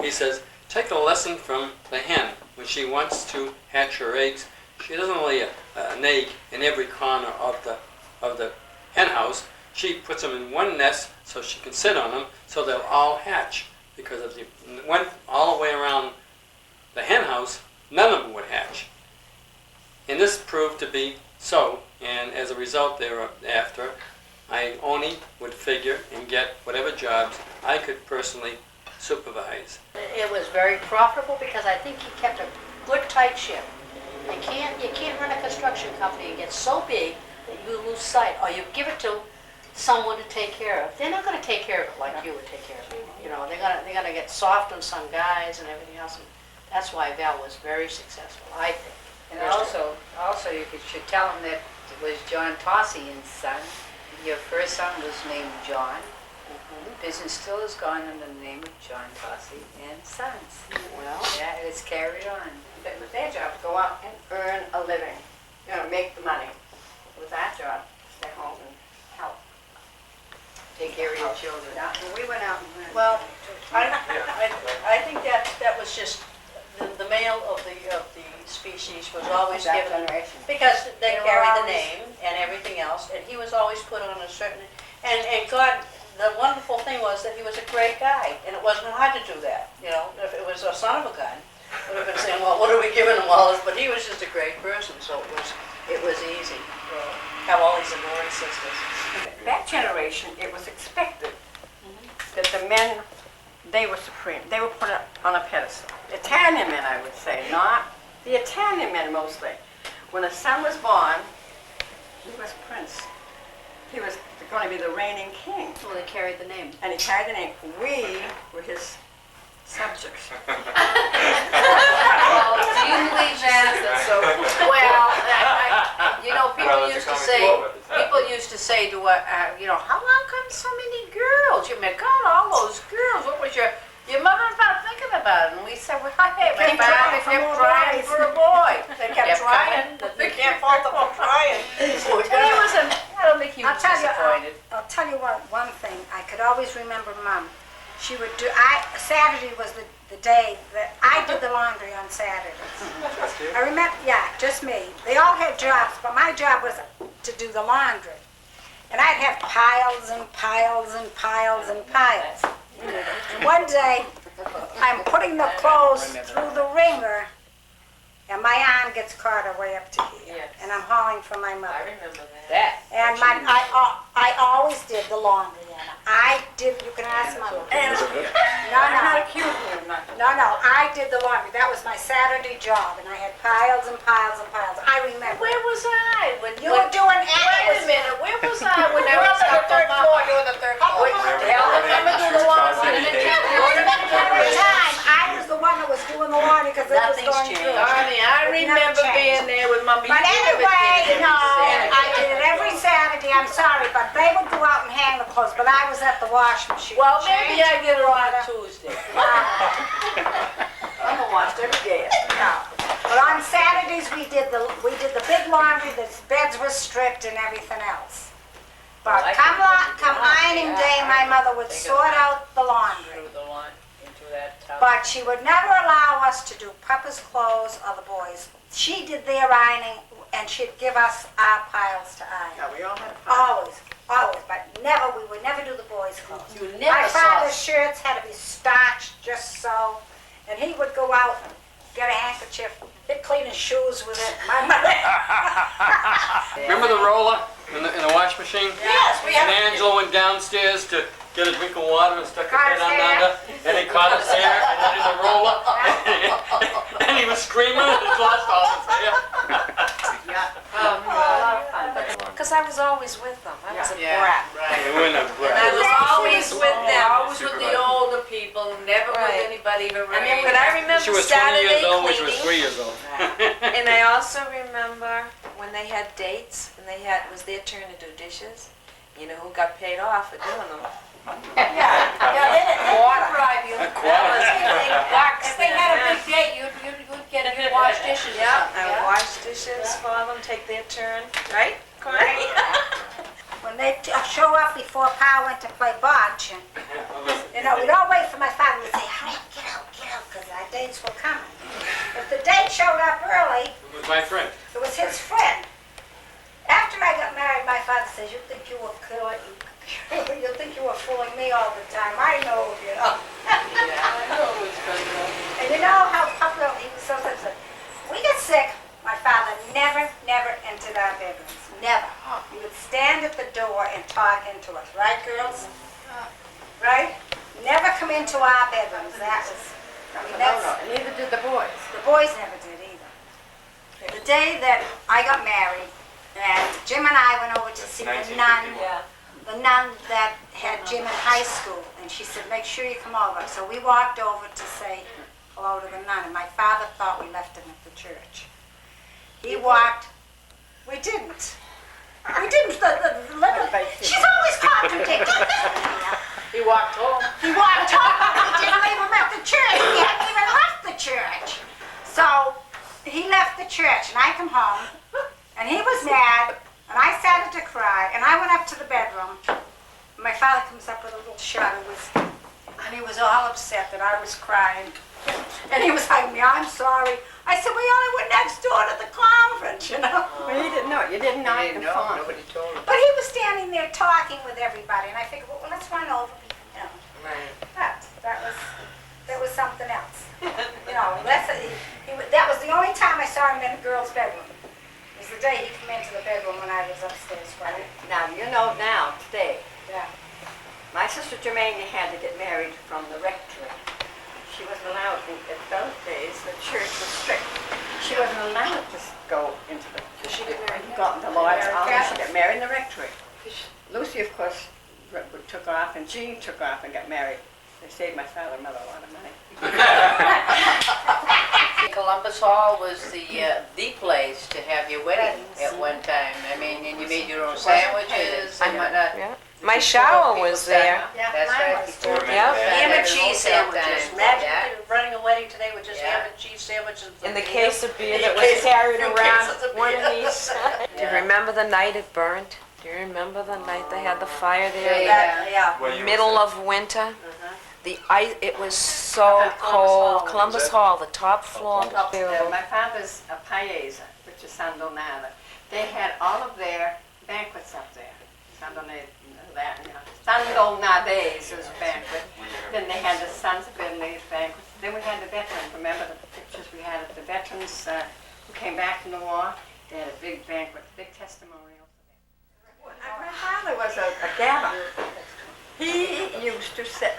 He says, "Take a lesson from the hen. When she wants to hatch her eggs, she doesn't lay an egg in every corner of the hen house. She puts them in one nest so she can sit on them, so they'll all hatch. Because if you went all the way around the hen house, none of them would hatch." And this proved to be so, and as a result thereafter, I only would figure and get whatever jobs I could personally supervise. It was very profitable because I think he kept a good tight ship. You can't run a construction company and get so big that you lose sight, or you give it to someone to take care of. They're not going to take care of it like you would take care of it. You know, they're gonna get soft on some guys and everything else. And that's why Val was very successful, I think. And also you should tell him that it was John Tocci and Son, Your first son was named John. Business still has gone under the name of John Tocci and Sons. Well, Yeah, it's carried on. it was their job to go out and earn a living, make the money. It was our job to stay home and help. Take care of your children. Yeah, and we went out and learned. Well, I think that was just, the male of the species was always That given, generation. because they They were carry the always- name and everything else, and he was always put on a certain, and God, the wonderful thing was that he was a great guy, and it wasn't hard to do that, if it was a son of a gun, would have been saying, well, what are we giving him all this, but he was just a great person, so it was easy to have all these adoring sisters. That generation, it was expected that the men, they were supreme. They were put up on a pedestal. Italian men, I would say, not the Italian men mostly. When a son was born, he was prince. He was going to be the reigning king. Well, they carried the name. And he carried the name. We were his subjects. Do you believe that? Well, people used to say to how long come so many girls? You mean, God, all those girls. What was your mother and father thinking about it? And we said, well, hey, my kept father trying for kept more trying boys. for a boy. They kept trying. You can't fault them for trying. I don't think he was disappointed. I'll tell you one thing. I could always remember Mom. She would do, Saturday was the day that I did the laundry on Saturdays. I remember, just me. They all had jobs, but my job was to do the laundry. And I'd have piles and piles and piles and piles. And one day, I'm putting the clothes through the wringer, and my arm gets caught away up to here. Yes. And I'm hauling for my mother. I remember that. And I always did the laundry, Anna. I did, you can ask Mama. I'm not accusing you of nothing. No, I did the laundry. That was my Saturday job, and I had piles and piles and piles. I remember. Where was I? You were doing Wait a minute, where was I when I was up on Mama? doing the third floor. Every time, I was the one that was doing the laundry because it was Nothing's going changed. through. Darling, I It never remember changed. being there with Mama. But anyway, no, I did it every Saturday. I'm sorry, but they would go out and hang the clothes, but I was at the wash machine. Well, maybe I changing get it on water. Tuesday. I'm gonna watch every day. No. But on Saturdays, we did the big laundry, the beds were stripped and everything else. But I come can- ironing day, my mother would sort out the laundry. Through the line, into that tub. But she would never allow us to do Papa's clothes or the boys. She did their ironing, and she'd give us our piles to iron. Yeah, we all had a pile. Always, but we would never do the boys' clothes. You My never saw father's shirts had to be starched just so, and he would go out, get a handkerchief, he'd clean his shoes with it. My mother. Remember the roller in the wash machine? Yes, we And had. Angela went downstairs to get a drink of water and stuck her Caught head his under, and he caught his hair and then in the roller, and he was screaming and he lost all his hair. Because I was always with them. I was a Yeah, brat. They wouldn't have And I breath. was always with them, always with the older people, never with anybody her age. But I remember She was 20 Saturday years old when she was cleaning, 3 years old. and I also remember when they had dates and it was their turn to do dishes. You know who got paid off for doing them? Yeah, they Water. Drive you. A quarter. If they had a big date, you'd wash dishes or Yeah, something. I would wash dishes for them, take their turn, right? Correct? When they show up before Pa went to play bocce, and, we'd all wait for my father. We'd say, hurry up, get out, because our dates were coming. If the date showed up early, It was my friend. it was his friend. After I got married, my father says, you think you were killing, you think you were fooling me all the time. I know, And you know how popular he was sometimes said, we get sick, my father never entered our bedrooms. Never. He would stand at the door and talk into us. Right, girls? Right? Never come into our bedrooms. That was, and neither did the boys. the boys never did either. The day that I got married, and Jim and I went over to see the nun that had Jim in high school, and she said, make sure you come over. So we walked over to say hello to the nun, and my father thought we left him at the church. He walked, we didn't. We didn't, she's always contradicting me. He walked home. He walked home, he didn't leave him at the church, he hadn't even left the church. So, he left the church, and I come home, and he was mad, and I started to cry, and I went up to the bedroom. My father comes up with a little shot of whiskey, and he was all upset that I was crying. And he was like, I'm sorry. I said, we only went next door to the convent, you know. Well, you didn't know. You didn't know. Nobody told him. But he was standing there talking with everybody, and I figured, well, let's run over, you know. Right. But that was something else. You know, that was the only time I saw him in a girl's bedroom. It was the day he came into the bedroom when I was upstairs, right? Now, you know now, today, Yeah. my sister Germania had to get married from the rectory. She wasn't allowed, in those days, the church was strict. She wasn't allowed to go into the, She get married. got the Lord's House. She got married in the rectory. Lucy, of course, took off, and Jean took off and got married. They saved my father and mother a lot of money. Columbus Hall was the place to have your wedding at one time. I mean, and you made your own sandwiches and whatnot. Yeah. My shower was there. Yeah, That's mine right. was Before Yep. Ham and cheese Hotel sandwiches. time. Imagine Yeah. running a wedding today with just Yeah. ham and cheese sandwiches. And the case of beer that was carried around one of these. Do you remember the night it burnt? Do you remember the night they had the fire there? Yeah. Middle of winter. The ice, it was so cold. Columbus Hall, the top floor. My father's paese, which is San Donato, they had all of their banquets up there. San Donato, that, you know. San Donades was a banquet. Then they had the Sons of Italy's banquet. Then we had the veterans. Remember the pictures we had of the veterans who came back from the war? They had a big banquet, big testimonial. My father was a gabber. He used to sit.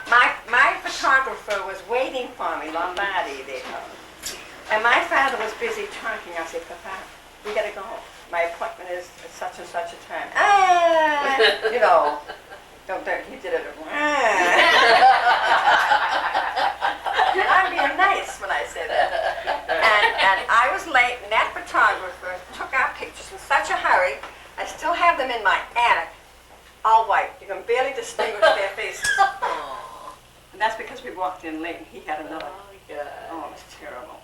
My photographer was waiting for me, Lombardi, they called him. And my father was busy talking. I said, Papa, we gotta go. My appointment is at such and such a time. You know, he did it. I'm being nice when I say that. And I was late, and that photographer took our pictures in such a hurry. I still have them in my attic, all white. You can barely distinguish their faces. And that's because we walked in late, and he had another. Oh, it was terrible.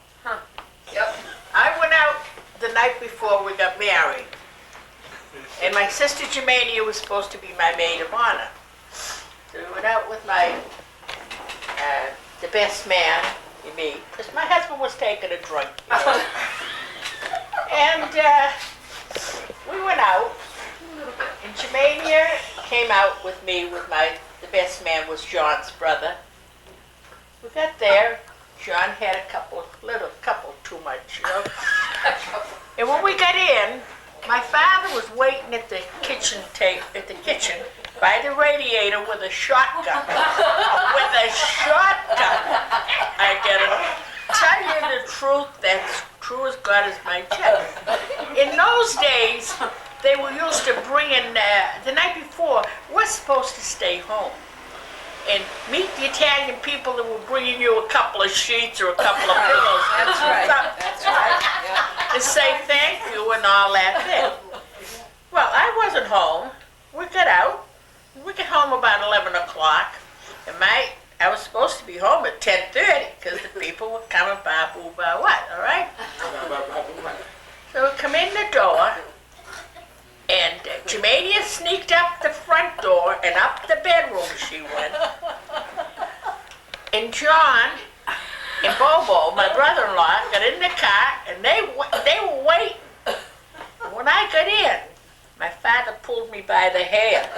Yep. I went out the night before we got married, and my sister Germania was supposed to be my maid of honor. So we went out with my, the best man you meet, because my husband was taking a drink, you know. And we went out, and Germania came out with me with the best man was John's brother. We got there. John had a couple too much, you know. And when we got in, my father was waiting at the kitchen by the radiator with a shotgun. With a shotgun. I gotta tell you the truth, that's true as God is my judge. In those days, they were used to bringing, the night before, we're supposed to stay home and meet the Italian people that were bringing you a couple of sheets or a couple of pillows. That's right. That's right. To say thank you and all that thing. Well, I wasn't home. We got out. We got home about 11 o'clock. And I was supposed to be home at 10:30 because the people were coming by, boo, by what, all right? So we come in the door, and Germania sneaked up the front door and up the bedroom she went. And John and Bobo, my brother-in-law, got in the car, and they were waiting. When I got in, my father pulled me by the hair.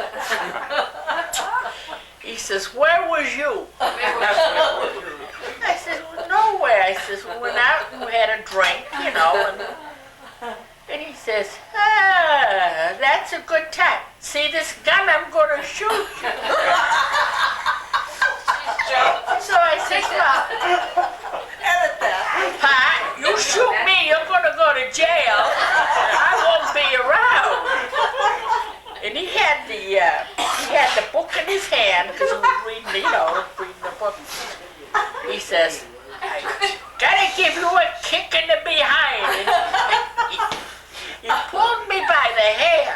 He says, "Where was you?" I said, "Well, nowhere." I says, "We went out and we had a drink, you know." And he says, "That's a good time. See this gun? I'm going to shoot you." So I said, "Well, Pa, you shoot me, you're going to go to jail. I won't be around." And he had the book in his hand because he was reading the book. He says, "I gotta give you a kick in the behind." And he pulled me by the hair.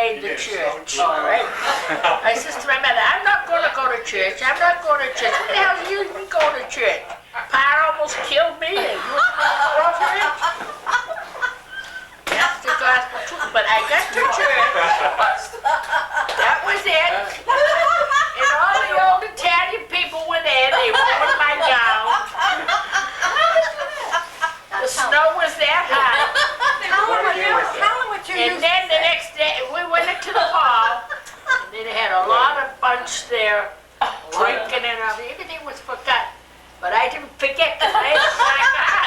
made the church, all right? I says to my mother, I'm not going to go to church. I'm not going to church. What the hell do you even go to church? Pa almost killed me, and you want to go for it? That's the gospel truth. But I got to church. That was it. And all the old Italian people were there. They wore my gown. The snow was that high. And then the next day, we went into the hall, and they had a lot of bunch there, drinking and everything was forgotten. But I didn't forget because I had my guy.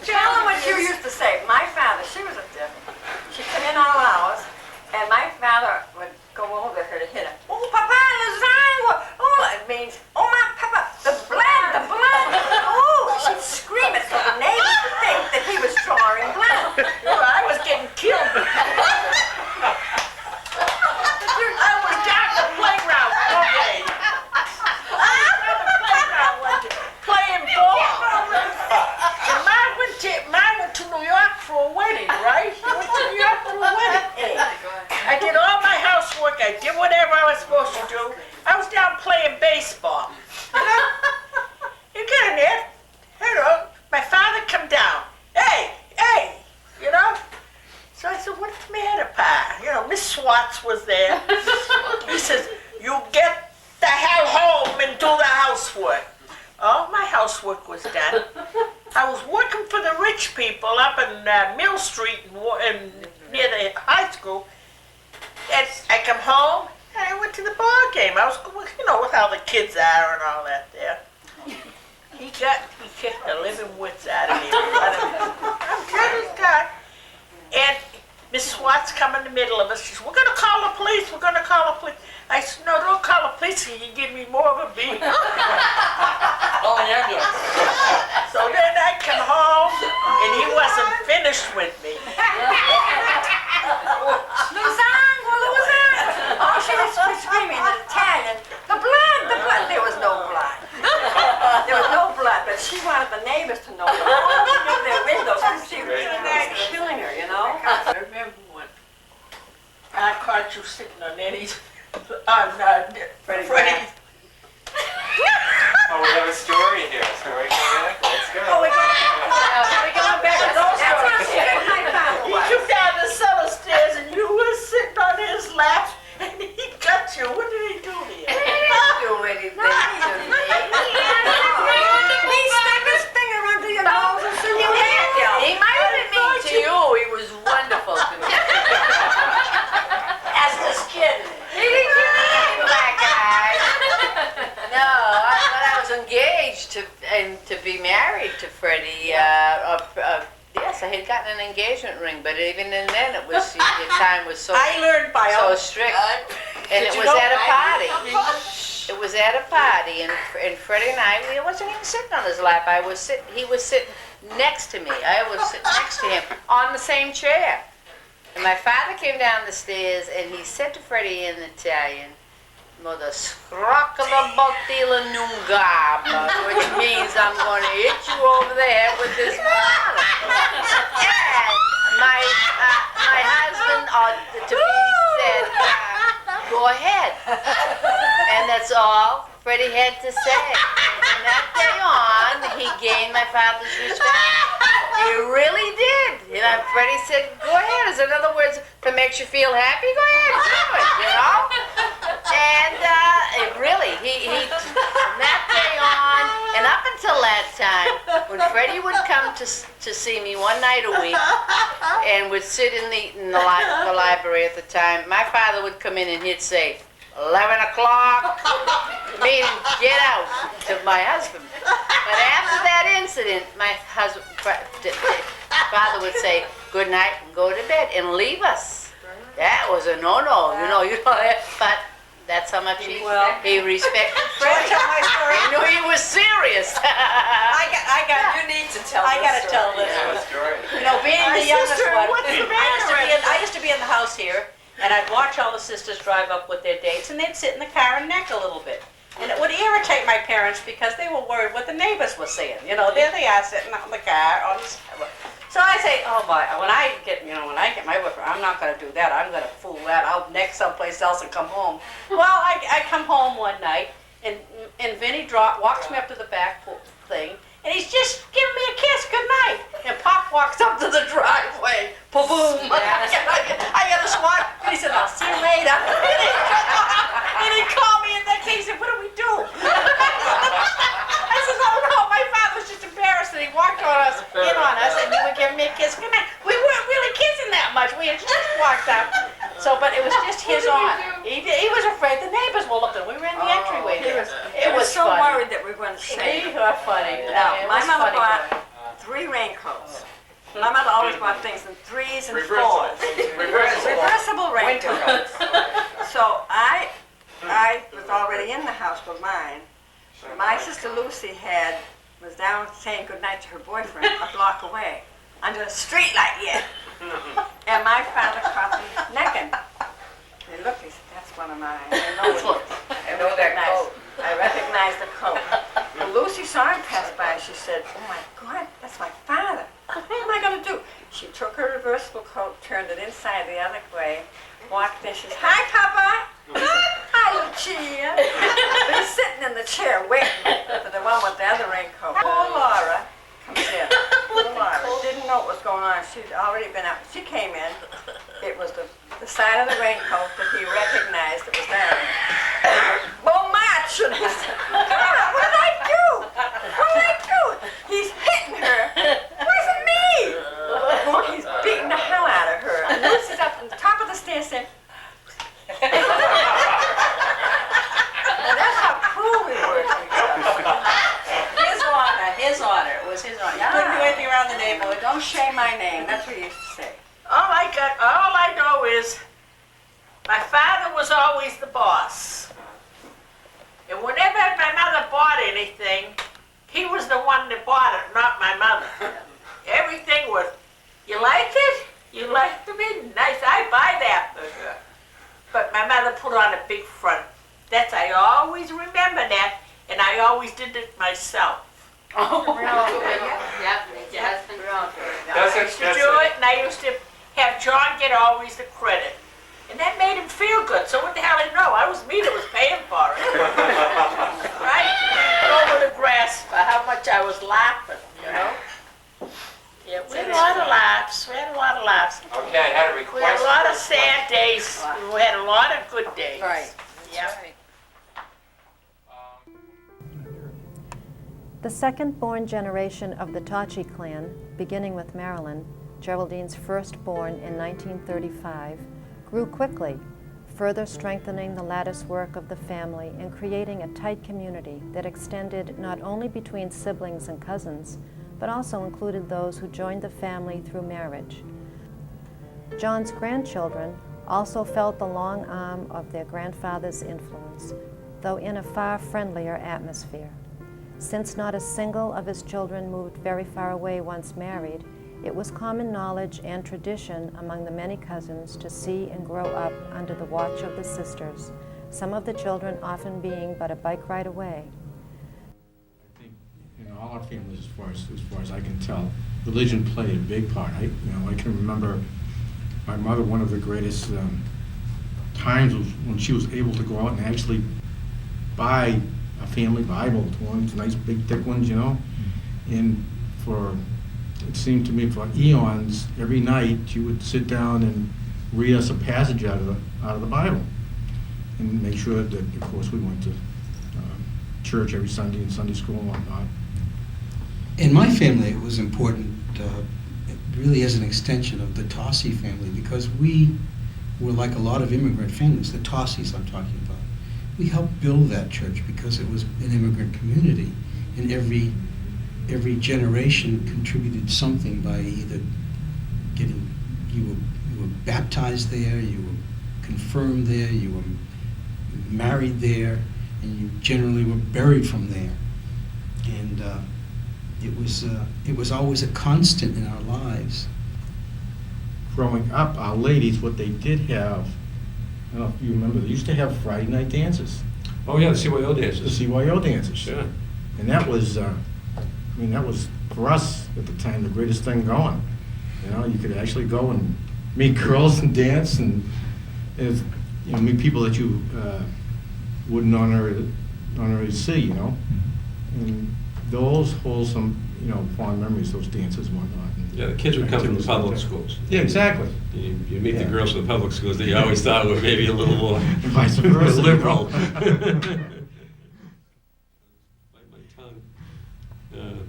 Tell them what you used to say. My father, she was a different. She'd come in all hours, and my father would go over her to hit her. Oh, Papa, lasagna! Oh, it means, oh, my Papa, the blood, the blood. Oh, she'd scream it so the neighbors would think that he was drawing blood. Well, I was getting killed. I was down the playground one day. Playing ball. And mine went to New York for a wedding, right? He went to New York for a wedding. I did all my housework. I did whatever I was supposed to do. I was down playing baseball. You get in there. My father come down. Hey, you know? So I said, what's the matter, Pa? You know, Miss Swartz was there. He says, you get the hell home and do the housework. All my housework was done. I was working for the rich people up in Mill Street and near the high school. And I come home and I went to the ball game. I was, you know, with how the kids are and all that there. He kicked the living wits out of me. I'm telling you, God. And Miss Swartz come in the middle of us. She says, we're going to call the police. We're going to call the police. I said, no, don't call the police. You give me more of a beat. Oh, yeah, good. So then I come home, and he wasn't finished with me. Lasagna! Oh, she was screaming in Italian. The blood, the blood. There was no blood. There was no blood, but she wanted the neighbors to know. Through their windows, she was killing her, you know? I remember when I caught you sitting on Eddie's, on Freddie's. Oh, we have a story here. Story coming up. Let's go. Oh, we're going back to those stories. He came down the cellar stairs and you were sitting on his lap and he got you. What did he do to you? He didn't do anything to me. He stuck his finger under your nose and said, you had you. He might have been mean to you. He was wonderful to me. As this kid. He didn't give me any black eyes. No, I was engaged to be married to Freddie. Yes, I had gotten an engagement ring, but even then it was the time was so I learned by so strict, and it was at a party. It was at a party, and Freddie and I, he wasn't even sitting on his lap. He was sitting next to me. I was sitting next to him on the same chair. And my father came down the stairs, and he said to Freddie in Italian, "Mother scroccolo bottila nungaba," which means I'm going to hit you over the head with this bottle. And my husband, to me, said, "Go ahead." And that's all Freddie had to say. And from that day on, he gained my father's respect. He really did. You know, Freddie said, "Go ahead." In other words, if it makes you feel happy, go ahead, do it, you know? And it really, he from that day on, and up until that time, when Freddie would come to see me one night a week, and would sit in the library at the time, my father would come in and he'd say, 11 o'clock, meaning get out, to my husband. But after that incident, my father would say, "Good night," and go to bed and leave us. That was a no-no, you know that, but that's how much he respected Freddie. Tell my story. He knew he was serious. You need to tell I got to tell this one. You know, being the youngest one, I used to be in the house here, and I'd watch all the sisters drive up with their dates, and they'd sit in the car and neck a little bit. And it would irritate my parents because they were worried what the neighbors were saying. You know, there they are sitting on the car on the sidewalk. So I say, oh boy, when I get my boyfriend, I'm not gonna do that. I'm gonna fool that. I'll neck someplace else and come home. Well, I come home one night and Vinny walks me up to the back thing and he's just giving me a kiss goodnight. And Pop walks up to the driveway. Boom! I got a swat. And he said, I'll see you later. And he called me in that case. He said, what do we do? I said, oh no, my father was just embarrassed and he walked in on us and he would give me a kiss goodnight. We weren't really kissing that much. We had just walked up. So, but it was just his on. He was afraid the neighbors were looking. We were in the entryway there. It was so funny. worried that we were going to say. You are funny. Now, It my was mother funny. bought 3 raincoats. My mother always bought things in 3s and 4s. Reversible raincoats. So I was already in the house with mine. My sister Lucy was down saying goodnight to her boyfriend a block away, under a street light yet. And my father caught me necking. He looked, he said, that's one of mine. I know that coat. I recognized the coat. When Lucy saw him pass by, she said, oh my God, that's my father. What am I going to do? She took her reversible coat, turned it inside the other way, walked in, she said, hi, Papa. Hi, Lucia. He's sitting in the chair waiting for the one with the other raincoat. Poor Laura comes in. Poor Laura didn't know what was going on. She'd already been out. She came in. It was the side of the raincoat that he recognized that was down. Well, match! And he said, God, what did I do? What did I do? He's hitting her. It wasn't me! Oh, he's beating the hell out of her. And Lucy's up on the top of the stairs saying, and that's how cruel we were to each other. His honor. It was his honor. Yeah. You couldn't do anything around the neighborhood. Don't shame my name. That's what he used to say. All I know is my father was always the boss. And whenever my mother bought anything, he was the one that bought it, not my mother. Everything was, you like it? You like the big nice, I buy that for her. But my mother put on a big front. I always remember that, and I always did it myself. Oh, Yeah. I used to do it, and I used to have John get always the credit. And that made him feel good, so what the hell did he know? I was me that was paying for it. Right? Over the grass for how much I was laughing, you know? Yeah, we had a lot of laughs. Okay, I had a request. We had a lot of sad days. We had a lot of good days. Right. Yeah. The second-born generation of the Tocci clan, beginning with Marilyn, Geraldine's firstborn in 1935, grew quickly, further strengthening the lattice work of the family and creating a tight community that extended not only between siblings and cousins, but also included those who joined the family through marriage. John's grandchildren also felt the long arm of their grandfather's influence, though in a far friendlier atmosphere. Since not a single of his children moved very far away once married, it was common knowledge and tradition among the many cousins to see and grow up under the watch of the sisters, some of the children often being but a bike ride away. I think in all our families, as far as I can tell, religion played a big part. I can remember my mother. One of the greatest times was when she was able to go out and actually buy a family Bible, ones nice big thick ones, and it seemed to me for eons, every night she would sit down and read us a passage out of the Bible, and make sure that, of course, we went to church every Sunday and Sunday school and whatnot. In my family, it was important, really as an extension of the Tocci family, because we were like a lot of immigrant families, the Tossis I'm talking about. We helped build that church because it was an immigrant community, and every generation contributed something by either you were baptized there, you were confirmed there, you were married there, and you generally were buried from there. And it was always a constant in our lives. Growing up, our ladies, what they did have, I don't know if you remember, they used to have Friday night dances. Oh yeah, the CYO dances. The CYO dances. Sure. And that was, that was, for us at the time, the greatest thing going. You know, you could actually go and meet girls and dance and meet people that you wouldn't ordinarily see, you know. And those wholesome, fond memories, those dances and whatnot. Yeah, the kids would come from the public schools. Yeah, exactly. You meet the girls from the public schools that you always thought were maybe a little more vice versa, liberal.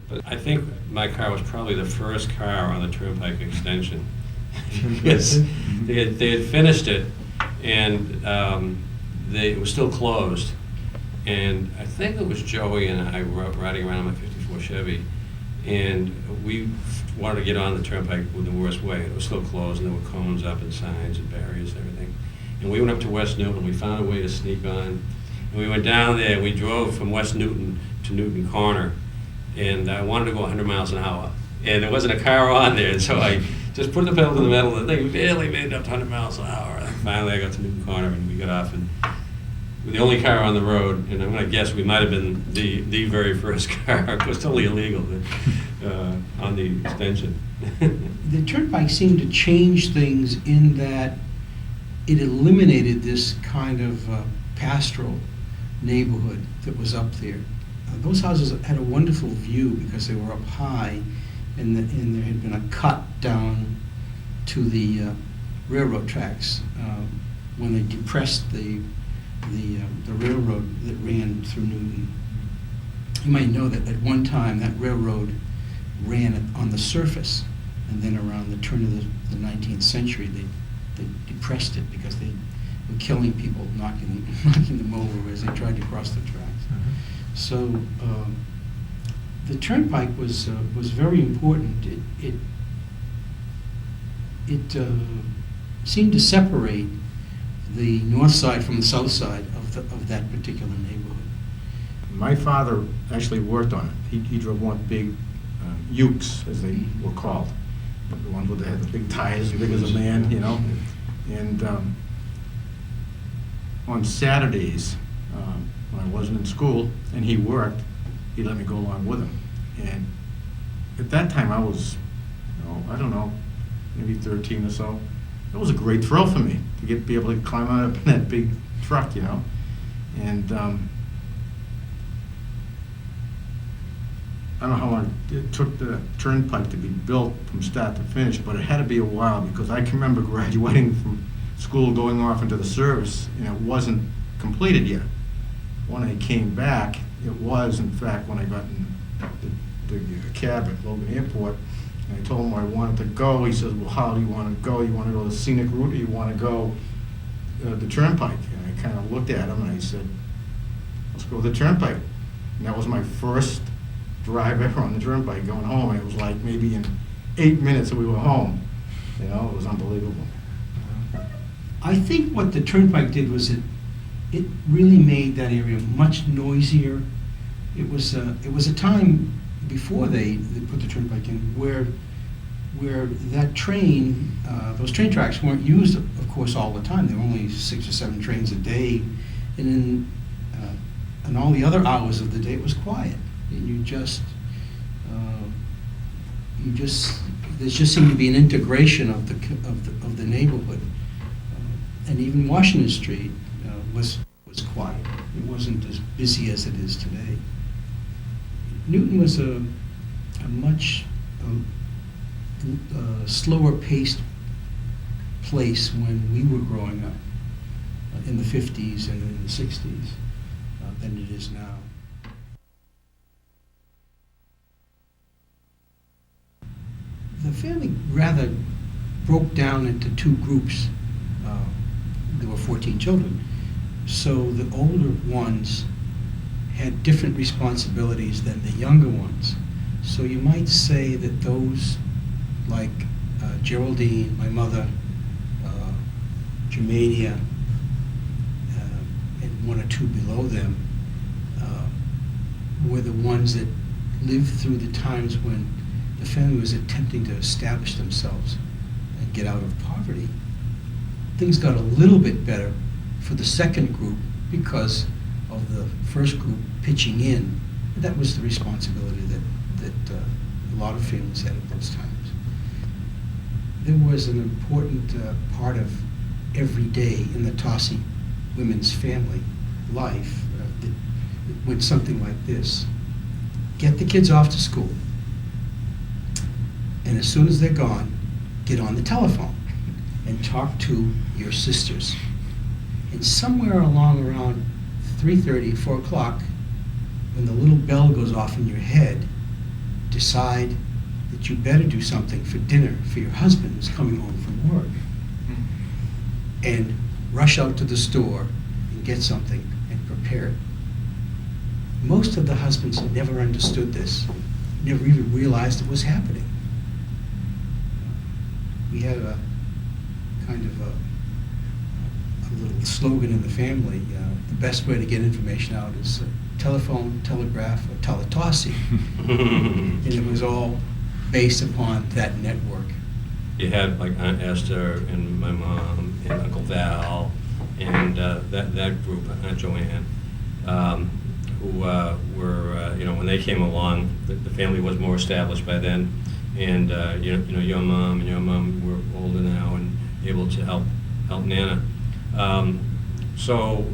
But I think my car was probably the first car on the Turnpike extension. Yes, they had finished it, and it was still closed. And I think it was Joey and I riding around in my '54 Chevy, and we wanted to get on the Turnpike with the worst way. It was still closed, and there were cones up and signs and barriers and everything. And we went up to West Newton. We found a way to sneak on, and we went down there. And we drove from West Newton to Newton Corner, and I wanted to go 100 miles an hour, and there wasn't a car on there, and so I just put the pedal to the metal, and the thing barely made it up to 100 miles an hour. And finally, I got to Newton Corner, and we got off, and we were the only car on the road, and I'm going to guess we might have been the very first car. It was totally illegal on the extension. The Turnpike seemed to change things in that it eliminated this kind of pastoral neighborhood that was up there. Those houses had a wonderful view because they were up high, and there had been a cut down to the railroad tracks when they depressed the railroad that ran through Newton. You might know that at one time that railroad ran on the surface, and then around the turn of the 19th century they depressed it because they were killing people, knocking them over as they tried to cross the tracks. So the Turnpike was very important. It seemed to separate the north side from the south side of that particular neighborhood. My father actually worked on it. He drove one big ukes, as they were called, the ones that had the big tires, big as a man, And on Saturdays, when I wasn't in school and he worked, he let me go along with him. And at that time, I was, I don't know, maybe 13 or so. It was a great thrill for me to be able to climb up in that big truck, And I don't know how long it took the Turnpike to be built from start to finish, but it had to be a while because I can remember graduating from school, going off into the service, and it wasn't completed yet. When I came back, it was, in fact, when I got in the cab at Logan Airport, and I told him where I wanted to go. He says, well, how do you want to go? You want to go the scenic route, or you want to go the Turnpike? And I kind of looked at him and I said, let's go the Turnpike. And that was my first drive ever on the Turnpike going home. And it was like maybe in 8 minutes we were home. It was unbelievable. I think what the Turnpike did was it really made that area much noisier. It was a time before they put the Turnpike in where that train, those train tracks weren't used, of course, all the time. There were only 6 or 7 trains a day, and in all the other hours of the day it was quiet. And there just seemed to be an integration of the neighborhood. And even Washington Street was quiet. It wasn't as busy as it is today. Newton was a much slower paced place when we were growing up in the 50s and in the 60s than it is now. The family rather broke down into 2 groups. There were 14 children. So the older ones had different responsibilities than the younger ones. So you might say that those like Geraldine, my mother, Germania, and 1 or 2 below them were the ones that lived through the times when the family was attempting to establish themselves and get out of poverty. Things got a little bit better for the second group because of the first group pitching in. That was the responsibility that a lot of families had at those times. there was an important part of every day in the Tocci women's family life that went something like this. Get the kids off to school, and as soon as they're gone, get on the telephone and talk to your sisters. And somewhere along around 3:30, 4 o'clock, when the little bell goes off in your head, decide that you better do something for dinner for your husband who's coming home from work. And rush out to the store and get something and prepare it. Most of the husbands never understood this, never even realized it was happening. We had a kind of a little slogan in the family, the best way to get information out is telephone, telegraph, or teletossi. And it was all based upon that network. You had like Aunt Esther and my mom and Uncle Val and that group, Aunt Joanne, who were, when they came along, the family was more established by then. And your mom and your mom were older now and able to help Nana. So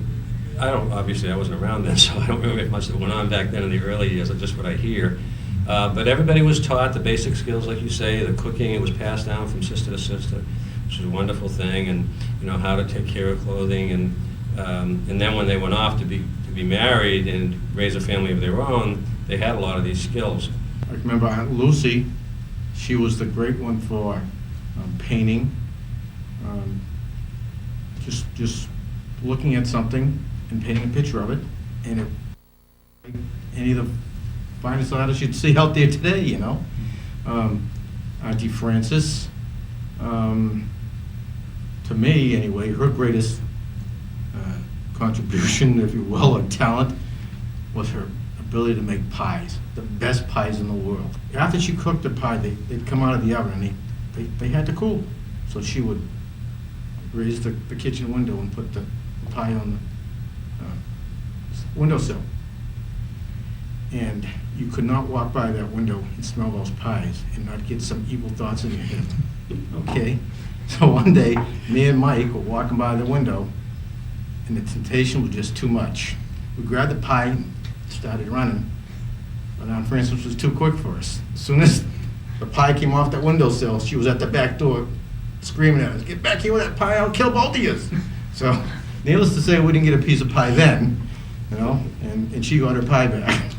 obviously I wasn't around then, so I don't remember much that went on back then in the early years, just what I hear. But everybody was taught the basic skills, like you say, the cooking. It was passed down from sister to sister, which was a wonderful thing, and how to take care of clothing, and then when they went off to be married and raise a family of their own, they had a lot of these skills. I remember Aunt Lucy. She was the great one for painting. Just looking at something and painting a picture of it, and any of the finest artists you'd see out there today, Auntie Frances, to me anyway, her greatest contribution, if you will, or talent, was her ability to make pies, the best pies in the world. After she cooked the pie, they'd come out of the oven and they had to cool. So she would raise the kitchen window and put the pie on the windowsill. And you could not walk by that window and smell those pies and not get some evil thoughts in your head. Okay? So one day, me and Mike were walking by the window, and the temptation was just too much. We grabbed the pie and started running, but Aunt Frances was too quick for us. As soon as the pie came off that windowsill, she was at the back door screaming at us, "Get back here with that pie, I'll kill both of you." So, needless to say, we didn't get a piece of pie then, and she got her pie back.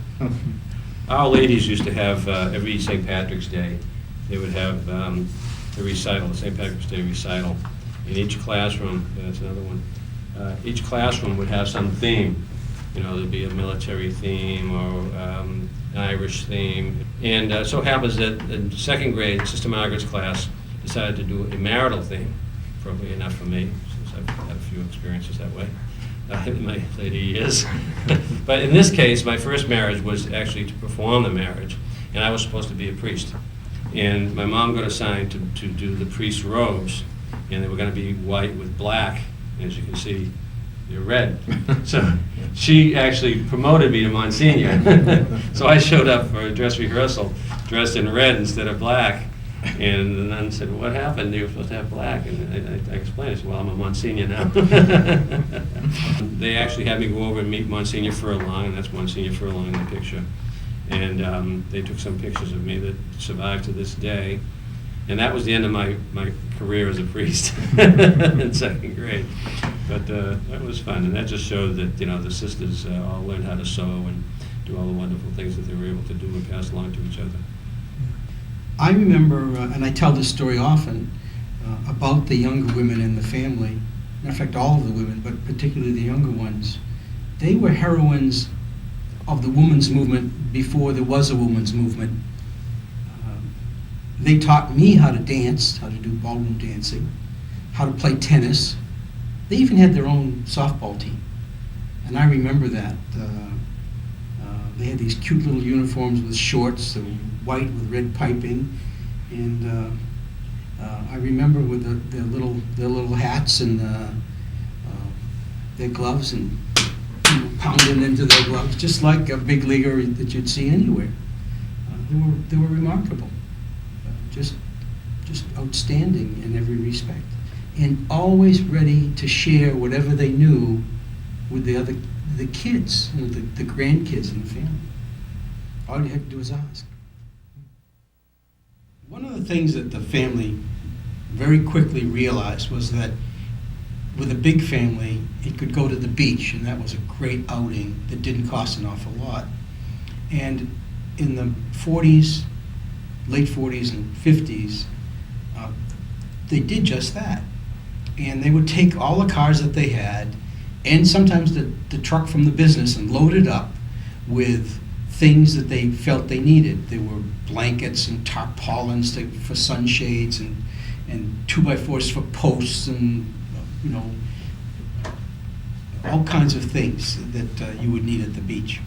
Our ladies used to have, every St. Patrick's Day, they would have a recital, the St. Patrick's Day recital. In each classroom, that's another one, each classroom would have some theme. There'd be a military theme or an Irish theme. And so happens that in second grade, Sister Margaret's class decided to do a marital theme, probably enough for me, since I've had a few experiences that way in my later years. But in this case, my first marriage was actually to perform the marriage, and I was supposed to be a priest. And my mom got assigned to do the priest's robes, and they were going to be white with black. As you can see, they're red. So she actually promoted me to Monsignor. So I showed up for a dress rehearsal dressed in red instead of black. And the nun said, "What happened? You were supposed to have black." And I explained, I said, "Well, I'm a Monsignor now." They actually had me go over and meet Monsignor Furlong, and that's Monsignor Furlong in the picture. And they took some pictures of me that survive to this day. And that was the end of my career as a priest in second grade. But that was fun, and that just showed that the sisters all learned how to sew and do all the wonderful things that they were able to do and pass along to each other. I remember, and I tell this story often, about the younger women in the family. In fact, all of the women, but particularly the younger ones. They were heroines of the women's movement before there was a women's movement. They taught me how to dance, how to do ballroom dancing, how to play tennis. They even had their own softball team. And I remember that. They had these cute little uniforms with shorts, white with red piping, and I remember with their little hats and their gloves, and pounding into their gloves, just like a big leaguer that you'd see anywhere. They were remarkable. Just just outstanding in every respect, and always ready to share whatever they knew with the kids, the grandkids in the family. All you had to do was ask. One of the things that the family very quickly realized was that with a big family, it could go to the beach, and that was a great outing that didn't cost an awful lot. And in the 40s, late 40s and 50s, they did just that. And they would take all the cars that they had, and sometimes the truck from the business, and load it up with things that they felt they needed. There were blankets and tarpaulins for sunshades, and 2x4s for posts, and all kinds of things that you would need at the beach.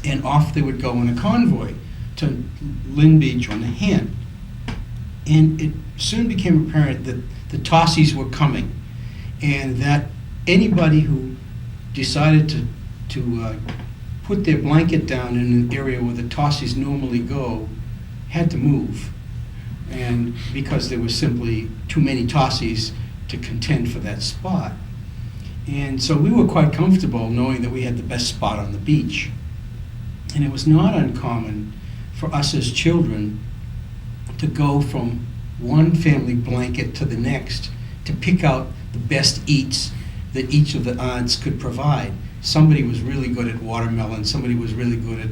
And off they would go in a convoy to Lynn Beach on the Hand. And it soon became apparent that the Toccis were coming, and that anybody who decided to put their blanket down in an area where the Toccis normally go had to move, and because there were simply too many Toccis to contend for that spot. And so we were quite comfortable knowing that we had the best spot on the beach. And it was not uncommon for us as children to go from one family blanket to the next to pick out the best eats that each of the aunts could provide. Somebody was really good at watermelon, somebody was really good at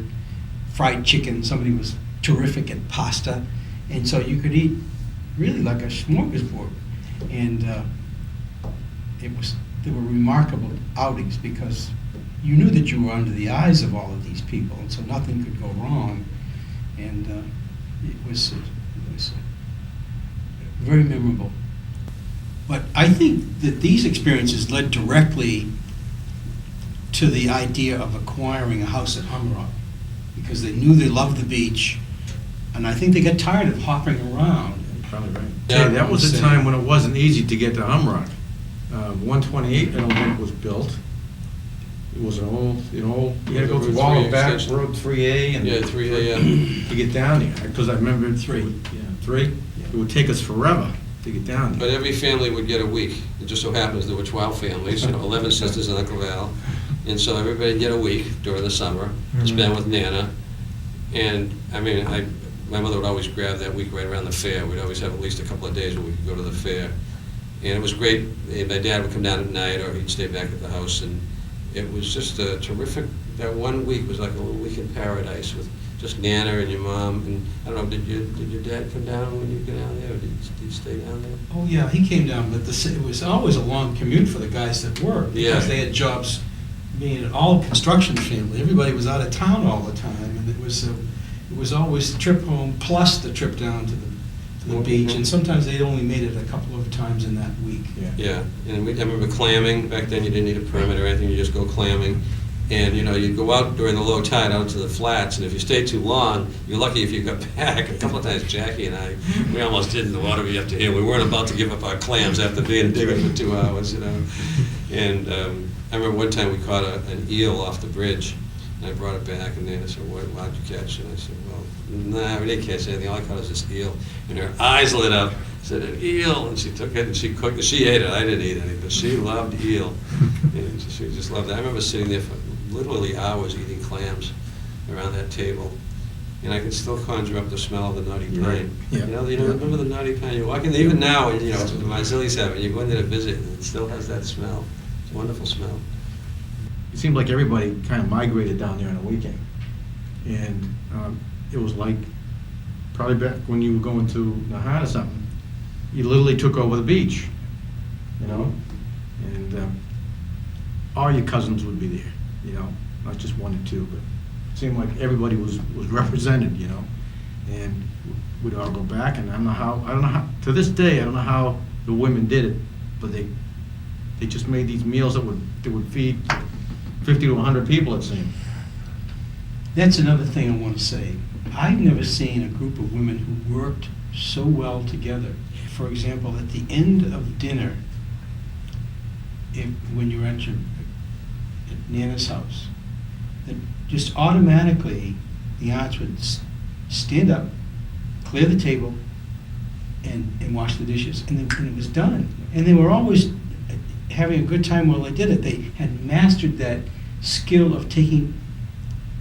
fried chicken, somebody was terrific at pasta, and so you could eat really like a smorgasbord. And they were remarkable outings because you knew that you were under the eyes of all of these people, and so nothing could go wrong. And it was very memorable. But I think that these experiences led directly to the idea of acquiring a house at Humrock, because they knew they loved the beach, and I think they got tired of hopping around. Probably right. Yeah, that was a time when it wasn't easy to get to Humrock. 128, I don't think, was built. It was an old, you had to go through all the back, Road 3A, and 3A, to get down there. Because I remember 3. It would take us forever to get down there. But every family would get a week. It just so happens there were 12 families, 11 sisters and Uncle Val. And so everybody would get a week during the summer to spend with Nana. And I mean, my mother would always grab that week right around the fair. We'd always have at least a couple of days where we could go to the fair. And it was great. And my dad would come down at night, or he'd stay back at the house. And it was just a terrific, that 1 week was like a little week in paradise with just Nana and your mom. And I don't know, did your dad come down when you get down there, or did you stay down there? Oh yeah, he came down, but it was always a long commute for the guys that worked, because they had jobs. Being an all-construction family, everybody was out of town all the time, and it was always the trip home plus the trip down to the beach, and sometimes they only made it a couple of times in that week. Yeah, and I remember clamming. Back then you didn't need a permit or anything, you just go clamming. And you'd go out during the low tide out to the flats, and if you stayed too long, you're lucky if you got back. A couple of times Jackie and we almost did in the water we up to here. We weren't about to give up our clams after being digging for 2 hours, And I remember one time we caught an eel off the bridge, and I brought it back, and Nana said, what'd you catch? And I said, well, nah, we didn't catch anything. All I caught was this eel. And her eyes lit up. Said, an eel, and she took it and she cooked it. She ate it. I didn't eat any, but she loved eel. And she just loved it. I remember sitting there for literally hours eating clams around that table. And I can still conjure up the smell of the nutty pine. Right. Yeah. Remember the nutty pine? You walk in, even now, my Zillies have it, you go in there to visit, and it still has that smell. It's a wonderful smell. It seemed like everybody kind of migrated down there on a weekend. And it was like, probably back when you were going to Nahat or something, you literally took over the beach, and all your cousins would be there, not just one or two, but it seemed like everybody was represented, and we'd all go back, and I don't know how, to this day, I don't know how the women did it, but they just made these meals that would feed 50 to 100 people, it seemed. That's another thing I want to say. I've never seen a group of women who worked so well together. For example, at the end of dinner, when you're at Nana's house, that just automatically the aunts would stand up, clear the table, and wash the dishes, and it was done. And they were always having a good time while they did it. They had mastered that skill of taking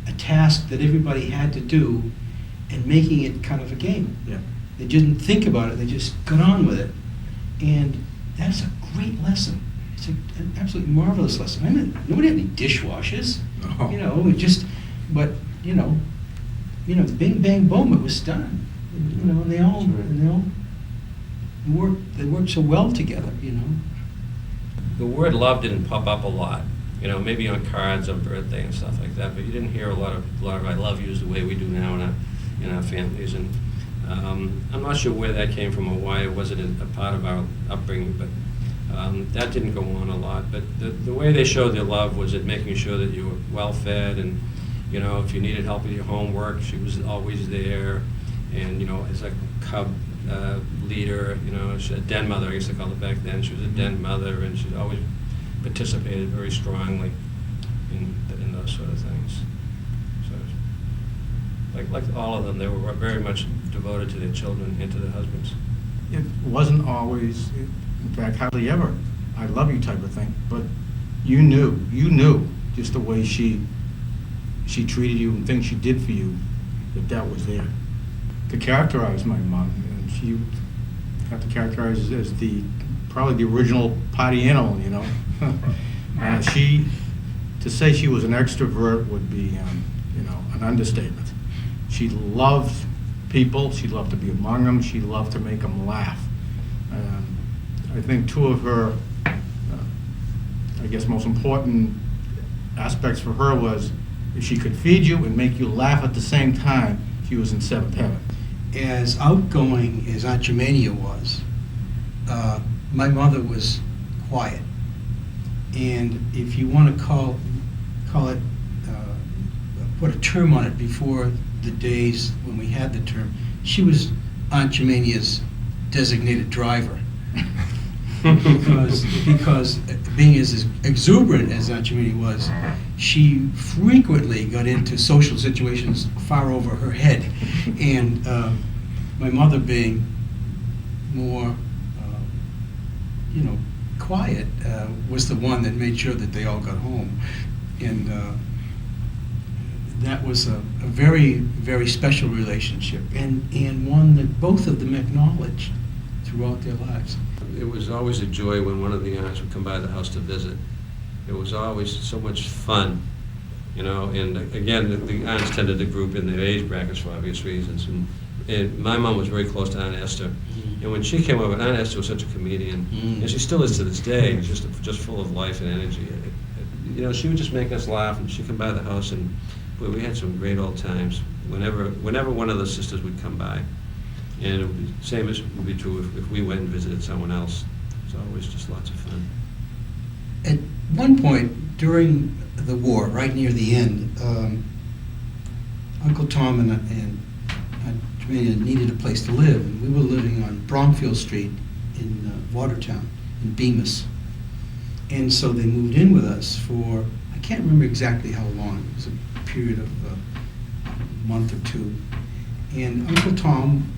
a task that everybody had to do and making it kind of a game. Yeah. They didn't think about it, they just got on with it. And that's a great lesson. It's an absolutely marvelous lesson. I mean, nobody had any dishwashers, No. you know, it just, but, you know, bing, bang, boom, it was done. You know, and they all worked so well together, you know. The word love didn't pop up a lot, you know, maybe on cards on birthday and stuff like that, but you didn't hear a lot of I love yous the way we do now in our families. And I'm not sure where that came from or why it wasn't a part of our upbringing, but that didn't go on a lot. But the way they showed their love was at making sure that you were well fed, and, you know, if you needed help with your homework, she was always there. And, you know, as a cub leader, you know, she, a den mother, I guess they called it back then. She was a den mother, and she always participated very strongly in those sort of things. So, like all of them, they were very much devoted to their children and to their husbands. It wasn't always, in fact, hardly ever, I love you type of thing, but you knew just the way she treated you and things she did for you, that was there. To characterize my mom, and she got to characterize as probably the original party animal, you know. To say she was an extrovert would be, you know, an understatement. She loved people, she loved to be among them, she loved to make them laugh. I think two of her, I guess, most important aspects for her was if she could feed you and make you laugh at the same time, she was in seventh heaven. As outgoing as Aunt Germania was, my mother was quiet. And if you want to call it, put a term on it before the days when we had the term, she was Aunt Germania's designated driver. because being as exuberant as Aunt Germania was, she frequently got into social situations far over her head. And my mother, being more, you know, quiet, was the one that made sure that they all got home. And that was a very, very special relationship, and one that both of them acknowledged throughout their lives. It was always a joy when one of the aunts would come by the house to visit. It was always so much fun, you know, and again, the aunts tended to group in their age brackets for obvious reasons. And my mom was very close to Aunt Esther. And when she came over, Aunt Esther was such a comedian, and she still is to this day, just full of life and energy. You know, she would just make us laugh, and she'd come by the house, and boy, we had some great old times whenever one of the sisters would come by. And it would be, same as would be true if we went and visited someone else. It's always just lots of fun. At one point during the war, right near the end, Uncle Tom and Aunt Germania needed a place to live, and we were living on Bromfield Street in Watertown, in Bemis. And so they moved in with us for, I can't remember exactly how long, it was a period of a month or two. And Uncle Tom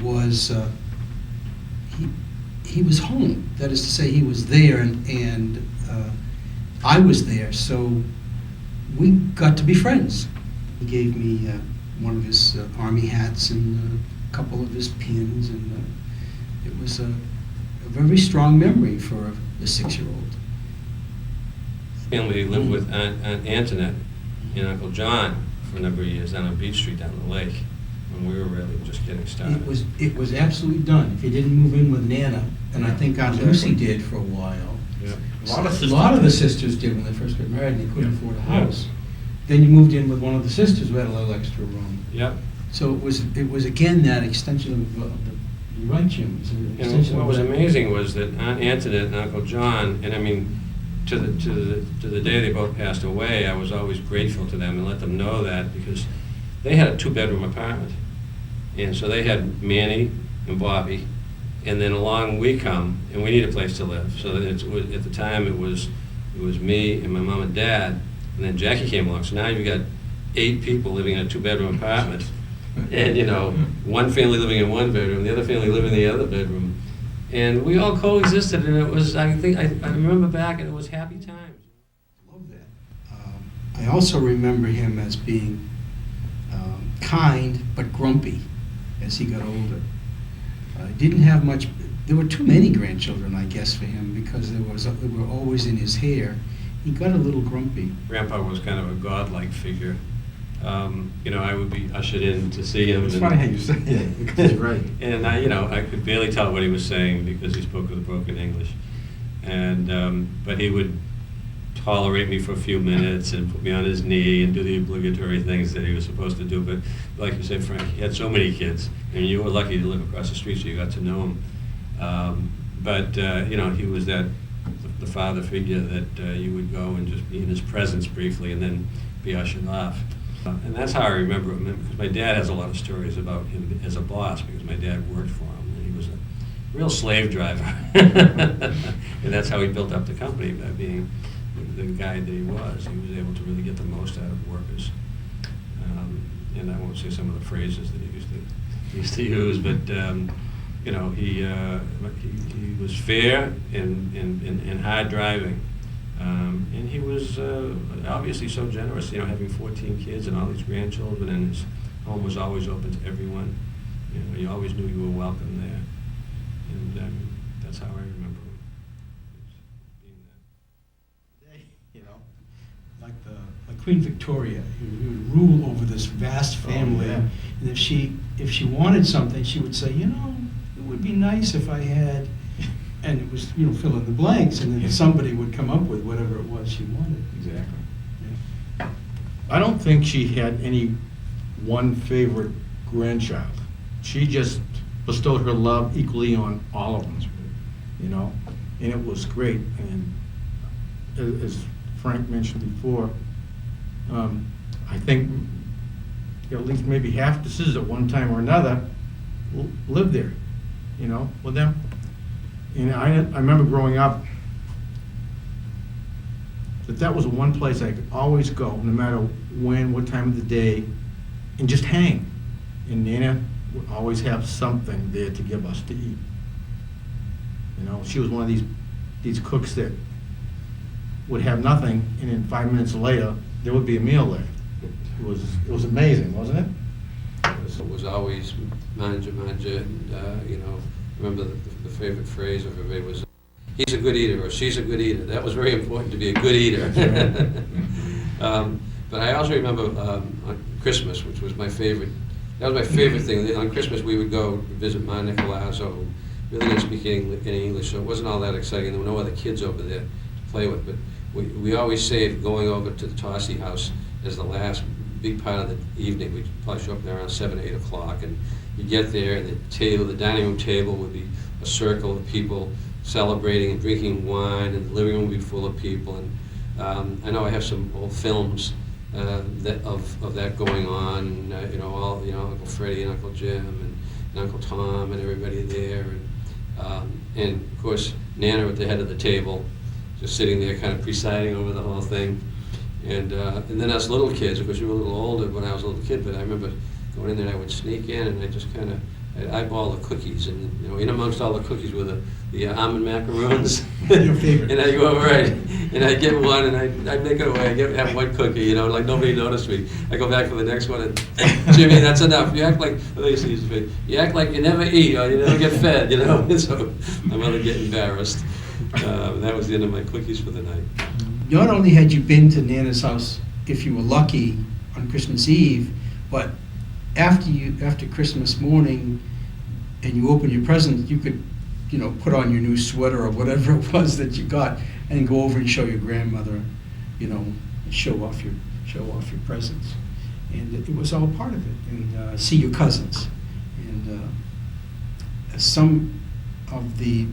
was, he was home. That is to say, he was there, and I was there, so we got to be friends. He gave me one of his army hats and a couple of his pins, and it was a very strong memory for a 6-year-old. Family lived with Aunt Antoinette and Uncle John for a number of years down on Beach Street down the lake when we were really just getting started. It was absolutely done. If you didn't move in with Nana, and I think Aunt Lucy did for a while. Yeah. A lot of the sisters did when they first got married and they couldn't afford a house. Then you moved in with one of the sisters who had a little extra room. Yep. So it was again that extension of the right, Jim. And what was amazing was that Aunt Antoinette and Uncle John, and I mean, to the day they both passed away, I was always grateful to them and let them know that, because they had a 2-bedroom apartment. And so they had Manny and Bobby, and then along we come, and we need a place to live. So at the time it was me and my mom and dad, and then Jackie came along. So now you've got 8 people living in a 2-bedroom apartment. And, you know, one family living in one bedroom, the other family living in the other bedroom. And we all coexisted, and it was, I remember back, and it was happy times. Love that. I also remember him as being kind but grumpy as he got older. Didn't have much. There were too many grandchildren, I guess, for him because they were always in his hair. He got a little grumpy. Grandpa was kind of a godlike figure. You know, I would be ushered in to see him. It's funny how you say it, because you're right. And I could barely tell what he was saying because he spoke with a broken English. And but he would tolerate me for a few minutes and put me on his knee and do the obligatory things that he was supposed to do. But like you said, Frank, he had so many kids, and you were lucky to live across the street, so you got to know him. But you know, he was the father figure that you would go and just be in his presence briefly and then be ushered off. And that's how I remember him, because my dad has a lot of stories about him as a boss, because my dad worked for him, and he was a real slave driver. And that's how he built up the company, by being the guy that he was. He was able to really get the most out of workers. And I won't say some of the phrases that he used to use, but you know, he was fair and hard driving. And he was obviously so generous, you know, having 14 kids and all these grandchildren, and his home was always open to everyone. You know, you always knew you were welcome there. And that's how I remember him. You know, like Queen Victoria, who would rule over this vast family. Oh, yeah. And if she wanted something, she would say, you know, it would be nice if I had. And it was, you know, fill in the blanks, and then somebody would come up with whatever it was she wanted. Exactly. Yeah. I don't think she had any one favorite grandchild. She just bestowed her love equally on all of them, you know, and it was great. And as Frank mentioned before, I think at least maybe half the sisters at one time or another lived there, you know, with them. And I remember growing up that was the one place I could always go, no matter when, what time of the day, and just hang. And Nana would always have something there to give us to eat. You know, she was one of these cooks that would have nothing, and then 5 minutes later, there would be a meal there. It was amazing, wasn't it? It was always manja, and you know, remember the favorite phrase of everybody was, he's a good eater, or she's a good eater. That was very important, to be a good eater. But I also remember on Christmas, which was my favorite. That was my favorite thing. On Christmas, we would go visit Ma Nicolazzo, who really didn't speak any English, so it wasn't all that exciting. There were no other kids over there to play with, but we always saved going over to the Tocci house as the last big part of the evening. We'd probably show up there around 7 or 8 o'clock, and you get there, and the dining room table would be a circle of people celebrating and drinking wine, and the living room would be full of people. And I know I have some old films of that going on. Uncle Freddie and Uncle Jim and Uncle Tom and everybody there, and of course Nana at the head of the table, just sitting there, kind of presiding over the whole thing. And then us little kids, of course, we were a little older when I was a little kid, but I remember going in there and I would sneak in and I just kind of eyeball the cookies, and you know, in amongst all the cookies were the almond macaroons. Your favorite. And I go over and I get one and I make it away. I have one cookie, you know, like nobody noticed me. I go back for the next one and Jimmy, that's enough. You act like you act like you never eat or you never get fed, you know. And so my mother get embarrassed. That was the end of my cookies for the night. Not only had you been to Nana's house, if you were lucky, on Christmas Eve, but after Christmas morning, and you open your present, you could, you know, put on your new sweater or whatever it was that you got, and go over and show your grandmother, you know, show off your presents, and it was all part of it. And see your cousins, and some of the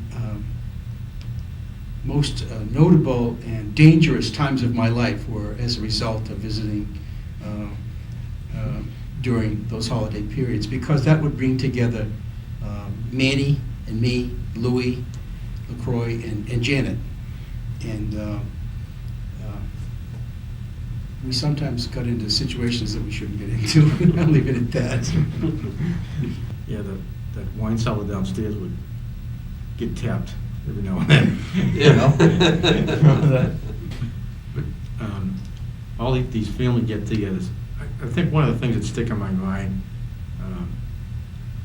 most notable and dangerous times of my life were as a result of visiting during those holiday periods, because that would bring together Manny and me, Louie, LaCroix, and Janet. And we sometimes got into situations that we shouldn't get into. I'll leave it at that. Yeah, that wine cellar downstairs would get tapped every now and then. You know? Remember that? But all these family get-togethers, I think one of the things that stick in my mind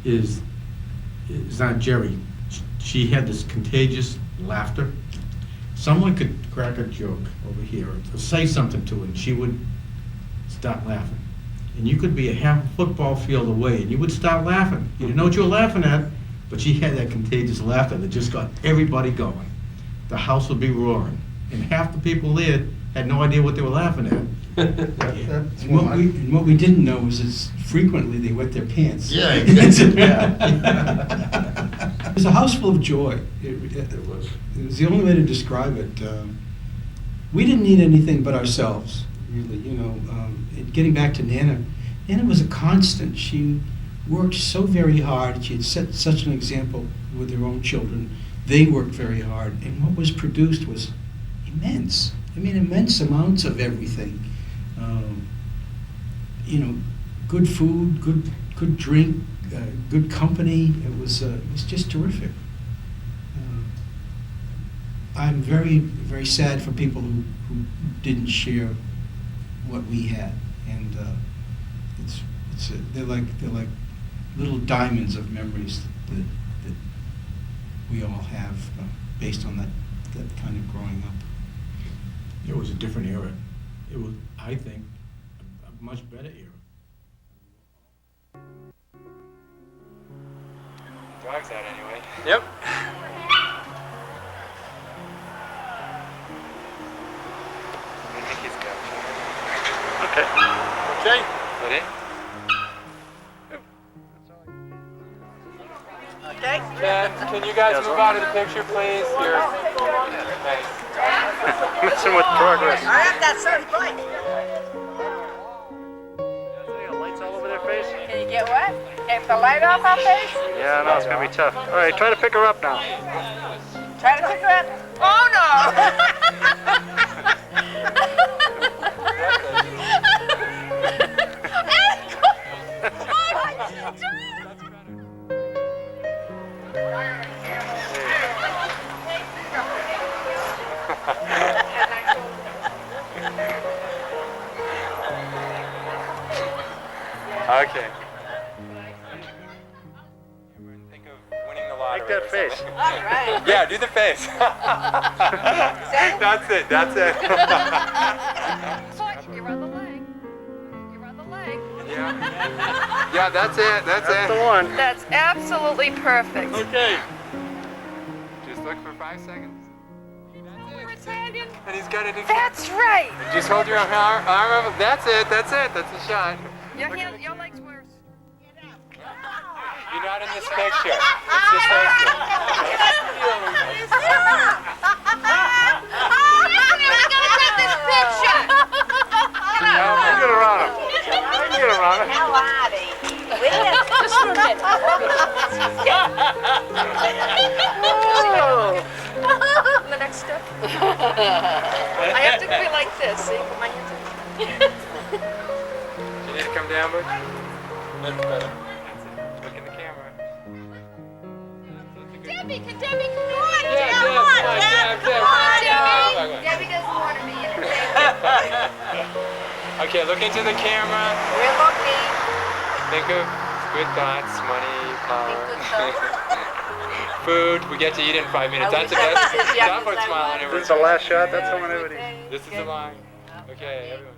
is Aunt Jerry. She had this contagious laughter. Someone could crack a joke over here or say something to her, and she would start laughing. And you could be a half football field away, and you would start laughing. You didn't know what you were laughing at, but she had that contagious laughter that just got everybody going. The house would be roaring, and half the people there had no idea what they were laughing at. And what we didn't know was that frequently they wet their pants. Yeah. It was a house full of joy. It was the only way to describe it. We didn't need anything but ourselves, really. You know, getting back to Nana, Nana was a constant. She worked so very hard. She had set such an example with her own children. They worked very hard, and what was produced was immense. I mean, immense amounts of everything. You know, good food, good drink, good company. It was just terrific. I'm very, very sad for people who didn't share what we had, and they're like little diamonds of memories that we all have based on that kind of growing up. It was a different era. It was, I think, a much better era. Dog's out anyway. Yep. I think he's got you. Okay. Okay. Ready? Okay? Can you guys move out of the picture, please? Here. Thanks. Messing with progress. I have that sun's bright. Lights all over their face. Can you get what? Take the light off our face? Yeah, no, it's gonna be tough. All right, try to pick her up now. Try to pick her up. Oh no! Okay. Think of winning the lottery. Make that face. All right. Yeah, do the face. That's it. That's it. You're on the leg. You're on the leg. Yeah. Yeah, that's it. That's it. the one. That's absolutely perfect. Okay. Just look for 5 seconds. We're Italian. And he's got it again. That's right. Just hold your arm up. That's it. That's it. That's the shot. Your leg's worse. You're not in this picture. It's just us. Get around him. Get around him. How are they? Just for a minute. The next step. I have to be like this. See, put my hands in. You need to come down, bud. That's better. That's it. Look in the camera. Debbie, can Debbie come on? Yeah, Come Deb, on, come on, Deb. Deb, Come on, Deb. Debbie. Debbie doesn't want to be entertained. Okay, look into the camera. We're looking. Think of good thoughts, money, power. Good thoughts. Food. We get to eat in 5 minutes. That's the best. Stop or smile on This is the last shot. That's the one This is the line. Okay, everyone.